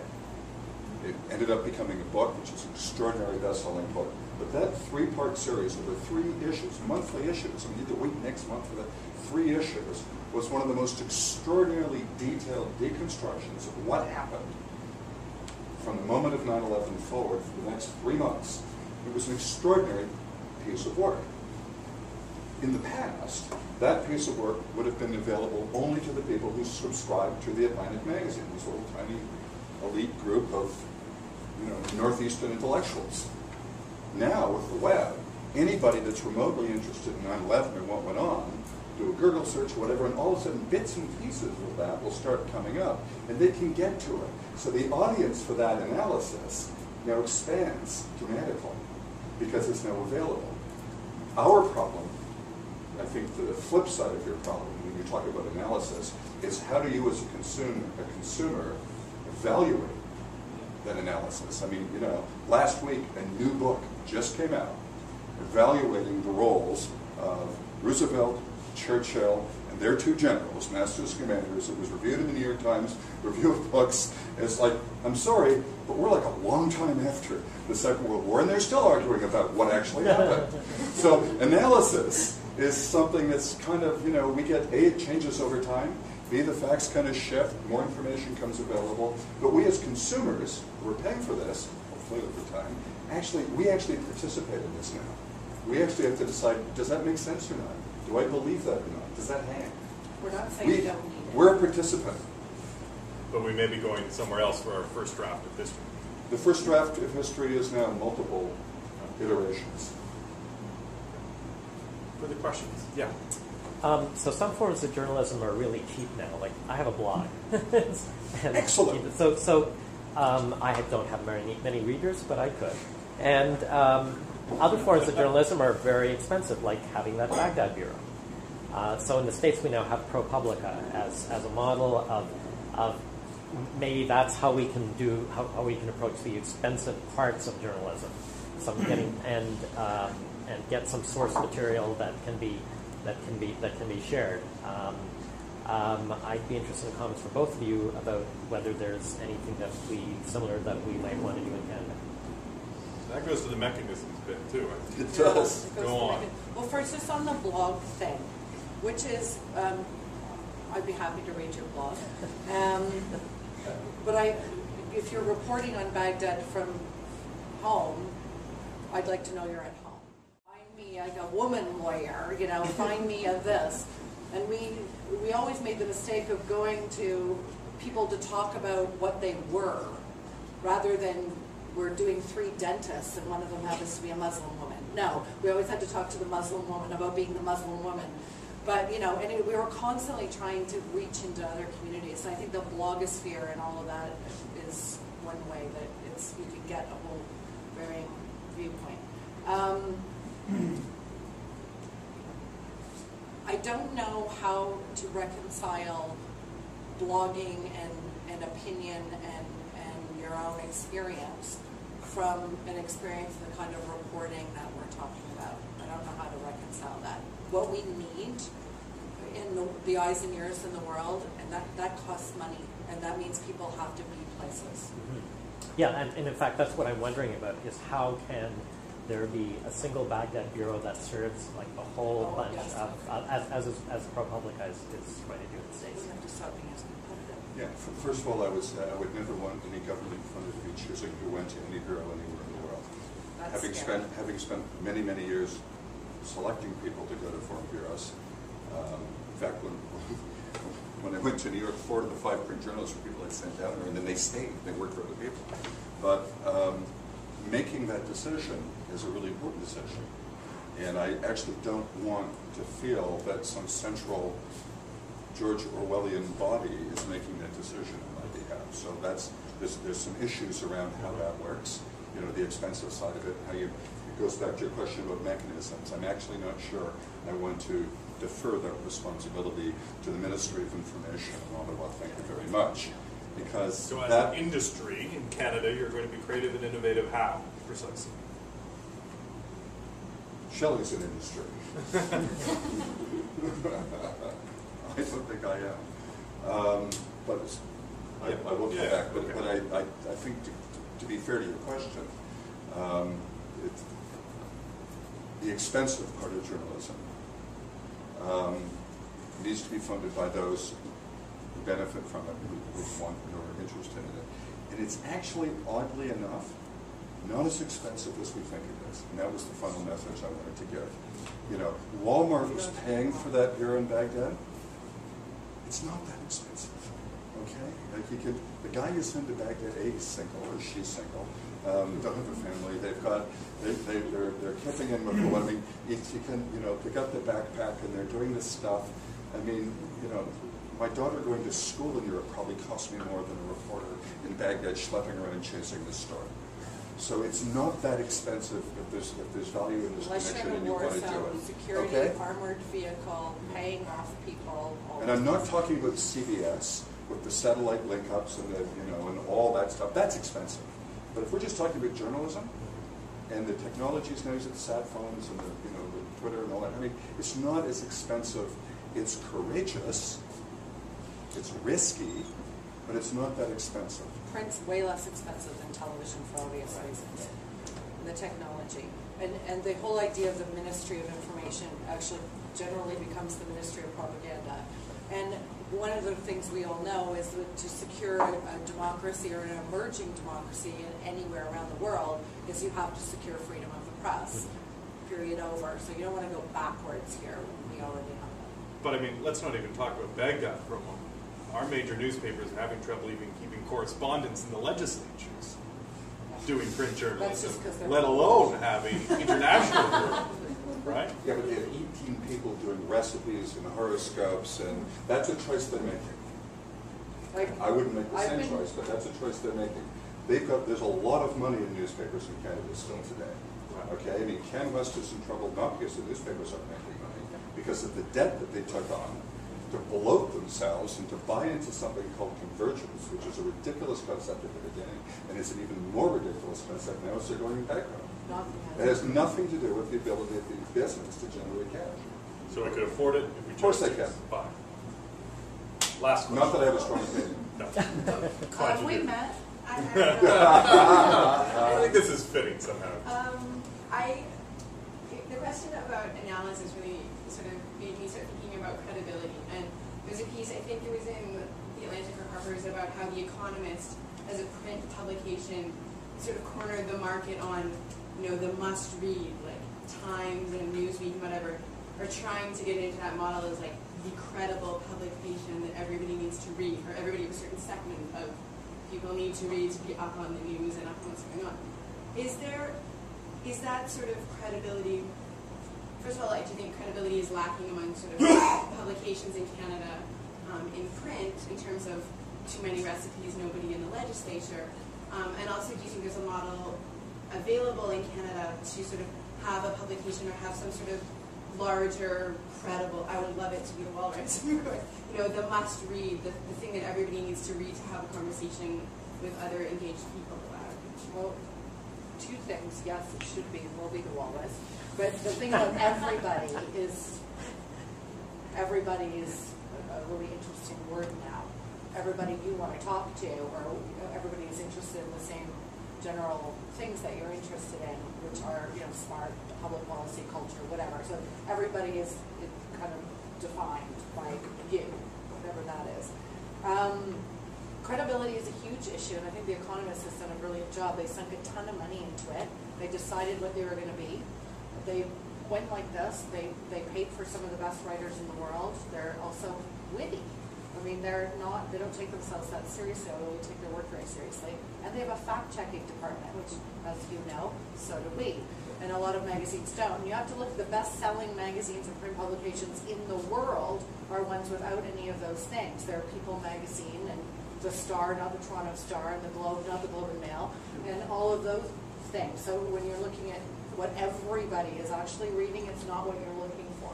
It ended up becoming a book, which is an extraordinary best-selling book. But that 3-part series over 3 issues, monthly issues, I mean, the week next month for the 3 issues, was one of the most extraordinarily detailed deconstructions of what happened from the moment of 9/11 forward for the next 3 months. It was an extraordinary piece of work. In the past, that piece of work would have been available only to the people who subscribed to the Atlantic magazine, this little tiny elite group of Northeastern intellectuals. Now, with the web, anybody that's remotely interested in 9/11 and what went on, do a Google search or whatever, and all of a sudden bits and pieces of that will start coming up, and they can get to it. So the audience for that analysis now expands dramatically because it's now available. Our problem, I think the flip side of your problem when you talk about analysis, is how do you as a consumer evaluate that analysis? I mean, last week a new book just came out evaluating the roles of Roosevelt, Churchill, and their 2 generals, masters and commanders. It was reviewed in the New York Times Review of Books. It's like, I'm sorry, but we're like a long time after the Second World War, and they're still arguing about what actually happened. So analysis is something that's kind of, we get, A, it changes over time, B, the facts kind of shift, more information comes available, but we as consumers, who are paying for this, hopefully over time, we actually participate in this now. We actually have to decide, does that make sense or not? Do I believe that or not? Does that hang? We're not saying we don't need it. We're a participant. But we may be going somewhere else for our first draft of history. The first draft of history is now multiple iterations. Further questions? Yeah. So some forms of journalism are really cheap now. Like, I have a blog. Excellent. So I don't have many readers, but I could. And other forms of journalism are very expensive, like having that Baghdad Bureau. So in the States, we now have ProPublica as a model of maybe that's how we can do how we can approach the expensive parts of journalism. So getting and get some source material that can be shared. I'd be interested in comments from both of you about whether there's anything similar that we might want to do in Canada. That goes to the mechanisms bit too. I think. It does. Go on. Well, first, just on the blog thing, which is, I'd be happy to read your blog. But if you're reporting on Baghdad from home, I'd like to know you're at home. Find me a woman lawyer, find me a this. And we always made the mistake of going to people to talk about what they were, rather than we're doing 3 dentists and one of them happens to be a Muslim woman. No, we always had to talk to the Muslim woman about being the Muslim woman. But, and we were constantly trying to reach into other communities. And I think the blogosphere and all of that is one way that you can get a whole varying viewpoint. I don't know how to reconcile blogging and opinion and your own experience from an experience, the kind of reporting that we're talking about. I don't know how to reconcile that. What we need in the eyes and ears in the world, and that costs money, and that means people have to be places. Mm-hmm. Yeah, and in fact, that's what I'm wondering about, is how can there be a single Baghdad Bureau that serves like a whole bunch of, as ProPublica is trying to do in the States. We have to stop being as competitive. Yeah, first of all, I would never want any government funded to be choosing who went to any bureau anywhere in the world. Having spent many, many years selecting people to go to foreign bureaus. In fact, when I went to New York, 4 of the 5 print journalists were people I'd sent down there, and then they stayed. They worked for other people. But making that decision is a really important decision. And I actually don't want to feel that some central George Orwellian body is making that decision on my behalf. So there's some issues around how that works. The expensive side of it, it goes back to your question about mechanisms. I'm actually not sure I want to defer that responsibility to the Ministry of Information and Ottawa. Thank you very much. Because So as that an industry in Canada, you're going to be creative and innovative how, precisely? Shelley's an industry. I don't think I am. But it's, I will come back. But, okay. but I think to be fair to your question, the expensive part of journalism needs to be funded by those who benefit from it, who want or are interested in it. And it's actually, oddly enough, not as expensive as we think it is. And that was the final message I wanted to give. You know, Walmart was paying for that beer in Baghdad. It's not that expensive, okay? Like you could, the guy you send to Baghdad, A, he's single or she's single, don't have a family. They've got, they're camping in with I mean, you can, you know, pick up the backpack and they're doing this stuff. I mean, you know, my daughter going to school in Europe probably cost me more than a reporter in Baghdad schlepping around and chasing this story. So it's not that expensive if there's value in this Unless connection you're in and a you war want to do zone, it. security, Okay? armored vehicle, paying off people. And I'm not talking about CBS with the satellite link-ups and the, you know, and all that stuff. That's expensive. But if we're just talking about journalism and the technologies now, the sat phones and the, you know, the Twitter and all that, I mean, it's not as expensive. It's courageous. It's risky, but it's not that expensive. Print's way less expensive than television for obvious reasons. The technology. And the whole idea of the Ministry of Information actually generally becomes the Ministry of Propaganda. And one of the things we all know is that to secure a democracy or an emerging democracy anywhere around the world is you have to secure freedom of the press. Period over. So you don't want to go backwards here. We already have that. But I mean, let's not even talk about Baghdad for a moment. Our major newspapers are having trouble even keeping correspondence in the legislatures doing print journalism, let alone having international work, right? Yeah, but they have 18 people doing recipes and horoscopes, and that's a choice they're making. Like, I wouldn't make the same choice, but that's a choice they're making. There's a lot of money in newspapers in Canada still today. Okay, I mean, Can West is in trouble not because the newspapers aren't making money, because of the debt that they took on to bloat themselves and to buy into something called convergence, which is a ridiculous concept at the beginning, and it's an even more ridiculous concept now as they're going bankrupt. It has nothing to do with the ability of the business to generate cash. So we could afford it if we Of course chose they to can. buy. Last question. Not that I have a strong opinion. No. Glad you we do. met. I think this is fitting somehow. The question about analysis really sort of made me start thinking about credibility. And there's a piece, I think it was in The Atlantic or Harper's, about how The Economist, as a print publication, sort of cornered the market on, you know, the must-read, like Times and Newsweek and whatever, are trying to get into that model as like the credible publication that everybody needs to read, or everybody of a certain segment of people need to read to be up on the news and up on what's going on. Is that sort of credibility? First of all, I do think credibility is lacking among sort of publications in Canada in print in terms of too many recipes, nobody in the legislature. And also, do you think there's a model available in Canada to sort of have a publication or have some sort of larger, credible, I would love it to be the Walrus, you know, the must-read, the thing that everybody needs to read to have a conversation with other engaged people about? Well, two things. Yes, it should be, will be the Walrus. But the thing about everybody is a really interesting word now. Everybody you want to talk to, or everybody is interested in the same general things that you're interested in, which are, you know, smart, public policy, culture, whatever. So everybody is kind of defined by you, whatever that is. Credibility is a huge issue, and I think The Economist has done a brilliant job. They sunk a ton of money into it. They decided what they were going to be. They went like this. They paid for some of the best writers in the world. They're also witty. I mean, they don't take themselves that seriously, although they take their work very seriously. And they have a fact-checking department, which, as you know, so do we. And a lot of magazines don't. And you have to look at the best-selling magazines and print publications in the world are ones without any of those things. They're People magazine and the Star, not the Toronto Star, and the Globe, not the Globe and Mail, and all of those things. So when you're looking at what everybody is actually reading, it's not what you're looking for.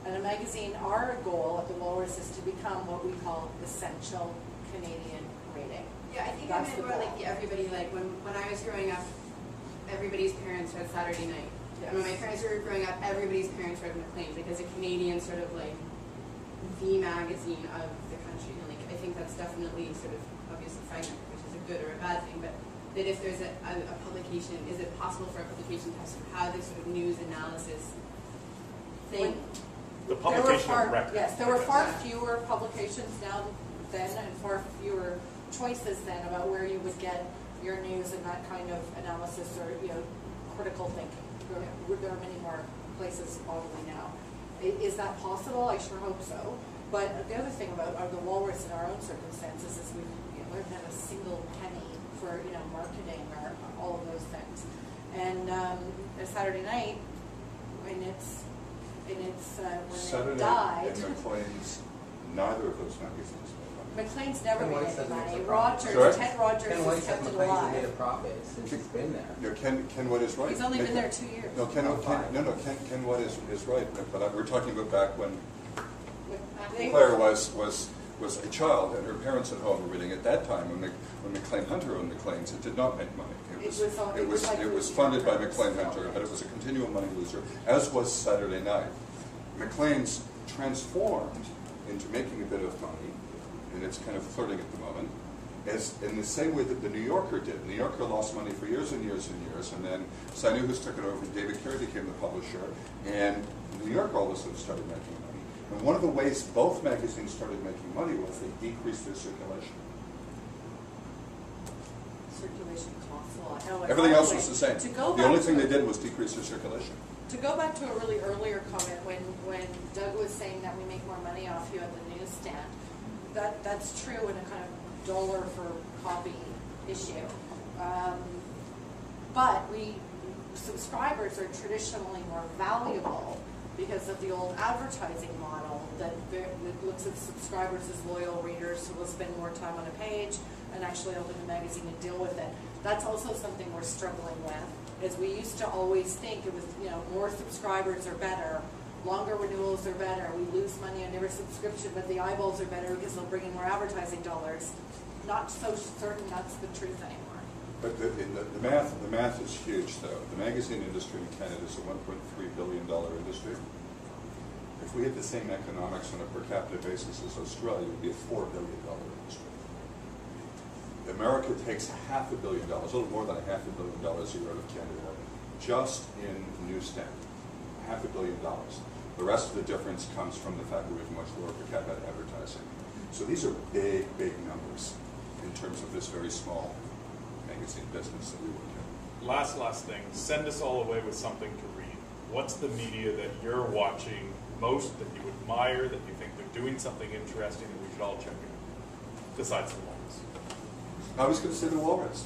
And a magazine, our goal at the Walrus is to become what we call essential Canadian rating. Yeah, I think That's I the meant more goal. like the everybody, like when I was growing up, everybody's parents read Saturday Night. Yes. And when my parents were growing up, everybody's parents read Maclean, because a Canadian sort of like the magazine of the country. And like, I think that's definitely sort of obviously fragmented, which is a good or a bad thing, but that if there's a publication, is it possible for a publication to have this sort of news analysis thing? The publication of record. Yes, there were far fewer publications now then, and far fewer choices then about where you would get your news and that kind of analysis or critical thinking. There are many more places probably now. Is that possible? I sure hope so. But the other thing about the Walrus in our own circumstances is we've learned not a single penny for marketing or all of those things. And Saturday Night, when Saturday it Night died, and Maclean's, neither of those magazines made money. Maclean's never Ken made White any says money. it's a Rogers, Sorry? Ted Rogers Ken White has said kept it McLean's made a alive. profit since he's been there. No, Ken White is right. He's only been there 2 years. No, Ken White is right. But we're talking about back when Claire was a child and her parents at home were reading. At that time, when Maclean Hunter owned Maclean's, it did not make money. It was funded by Maclean Hunter, but it was a continual money loser, as was Saturday Night. Maclean's transformed into making a bit of money, and it's kind of flirting at the moment, as in the same way that the New Yorker did. The New Yorker lost money for years and years and years, and then Cy Newhouse took it over, and David Carey became the publisher, and the New Yorker all of a sudden started making money. And one of the ways both magazines started making money was they decreased their circulation. Circulation costs a lot. No, Everything else anyway, was the same. to go The back only to- thing they did was decrease their circulation. To go back to a really earlier comment when Doug was saying that we make more money off you at the newsstand, that's true in a kind of dollar for copy issue. But subscribers are traditionally more valuable because of the old advertising model that looks at subscribers as loyal readers who will spend more time on a page and actually open the magazine and deal with it. That's also something we're struggling with, is we used to always think it was, more subscribers are better, longer renewals are better, we lose money on every subscription, but the eyeballs are better because they'll bring in more advertising dollars. Not so certain that's the truth anymore. But the math is huge, though. The magazine industry in Canada is a $1.3 billion industry. If we had the same economics on a per capita basis as Australia, it would be a $4 billion industry. America takes $500 million, a little more than $500 million a year out of Canada, just in newsstand. $500 million. The rest of the difference comes from the fact that we have much lower per capita advertising. So these are big, big numbers in terms of this very small magazine business that we work in. Last thing. Send us all away with something to read. What's the media that you're watching most, that you admire, that you think they're doing something interesting that we should all check out, besides the ones? I was going to say the Walrus.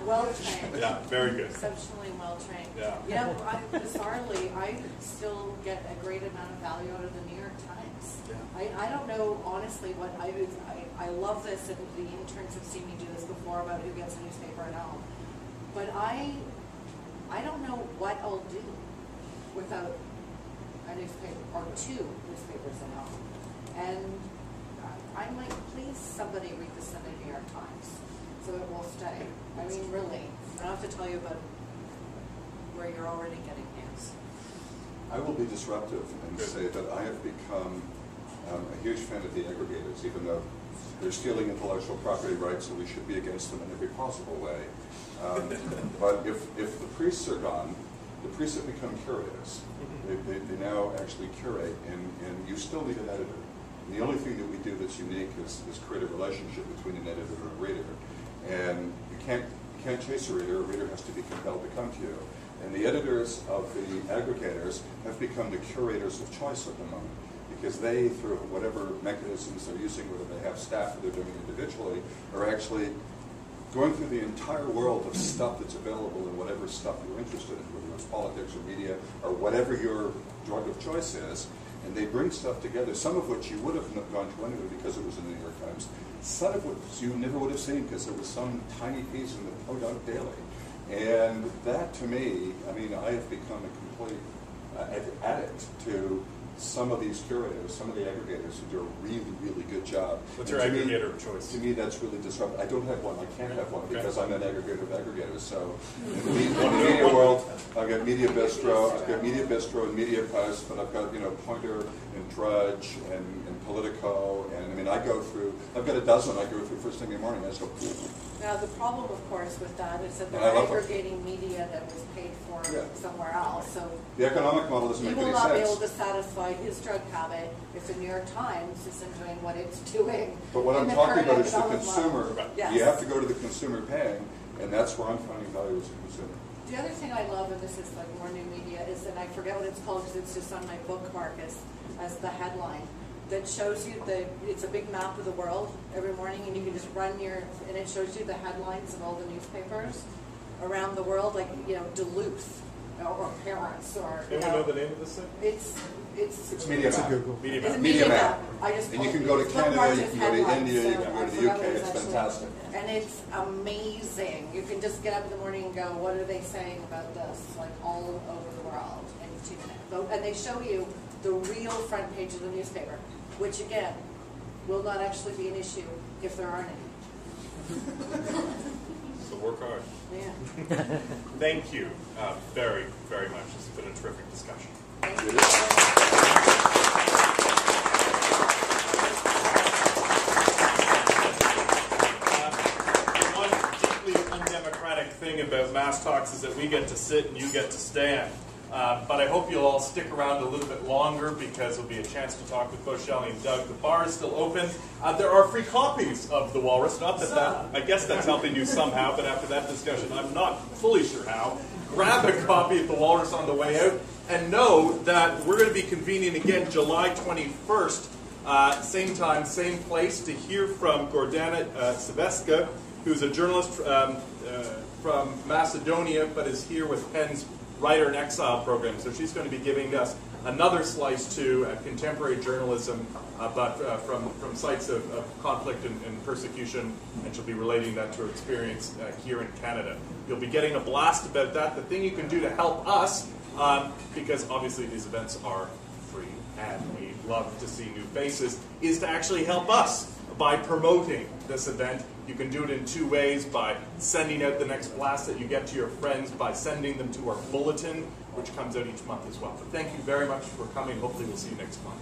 Well trained. Yeah, very good. Exceptionally well trained. Yeah. Bizarrely, I still get a great amount of value out of the New York Times. Yeah. I don't know, honestly, what I love this, and the interns have seen me do this before about who gets a newspaper at home. But I don't know what I'll do without a newspaper, or two newspapers at home. And I'm like, please somebody read the Sunday New York Times so it will stay. I mean, really. I don't have to tell you about where you're already getting news. I will be disruptive and say that I have become a huge fan of the aggregators, even though they're stealing intellectual property rights, so we should be against them in every possible way. But if the priests are gone, the priests have become curators. They now actually curate, and you still need an editor. And the only thing that we do that's unique is create a relationship between an editor and a reader. And you can't chase a reader has to be compelled to come to you. And the editors of the aggregators have become the curators of choice at the moment, because they, through whatever mechanisms they're using, whether they have staff or they're doing it individually, are actually going through the entire world of stuff that's available in whatever stuff you're interested in, whether it's politics or media or whatever your drug of choice is, and they bring stuff together, some of which you would have gone to anyway because it was in the New York Times, some of which you never would have seen because there was some tiny piece in the Podunk Daily. And that, to me, I mean, I have become a complete addict to some of these curators, some of the aggregators who do a really, really good job. What's your And aggregator of choice? To me, that's really disruptive. I don't have one. I can't have one because I'm an aggregator of aggregators. So in the media world, I've got Media Bistro, and Media Post, but I've got Pointer and Drudge and Politico, and I mean I've got a dozen I go through first thing in the morning. I just go. Now the problem, of course, with that is that they're And I love aggregating media that was paid for somewhere else. So The economic model doesn't he make will any not be sense. able to satisfy his drug habit if the New York Times isn't doing what it's doing. But what in I'm the talking current about is the economic consumer. model. Yes. You have to go to the consumer paying, and that's where I'm finding value as a consumer. The other thing I love, and this is like more new media, is, and I forget what it's called because it's just on my bookmark as the headline, that shows you it's a big map of the world every morning, and you can just run and it shows you the headlines of all the newspapers around the world, like, Duluth or Paris or, Anyone know the name of this thing? It's Media It's a Map. Google. Media It's a Map. media Media map. Map. I just And you can go to it's Canada, bookmarked you as can go to headlines, India, you so can go I to the forgot UK. what it was It's actually. fantastic. And it's amazing. You can just get up in the morning and go, what are they saying about this? Like all over the world in 2 minutes. And they show you the real front page of the newspaper, which again will not actually be an issue if there aren't any. So work hard. Yeah. Thank you very, very much. This has been a terrific discussion. Thank It you. One deeply undemocratic thing about Mass Talks is that we get to sit and you get to stand. But I hope you'll all stick around a little bit longer because there'll be a chance to talk with both Shelley and Doug. The bar is still open. There are free copies of The Walrus. Not that I guess that's helping you somehow, but after that discussion, I'm not fully sure how. Grab a copy of The Walrus on the way out. And know that we're going to be convening again July 21st, same time, same place, to hear from Gordana Seveska, who's a journalist from Macedonia, but is here with PEN's Writer in Exile program. So she's going to be giving us another slice to contemporary journalism, but from sites of conflict and persecution, and she'll be relating that to her experience here in Canada. You'll be getting a blast about that. The thing you can do to help us, because obviously these events are free and we love to see new faces, is to actually help us by promoting this event. You can do it in 2 ways: by sending out the next blast that you get to your friends, by sending them to our bulletin, which comes out each month as well. But thank you very much for coming. Hopefully we'll see you next month.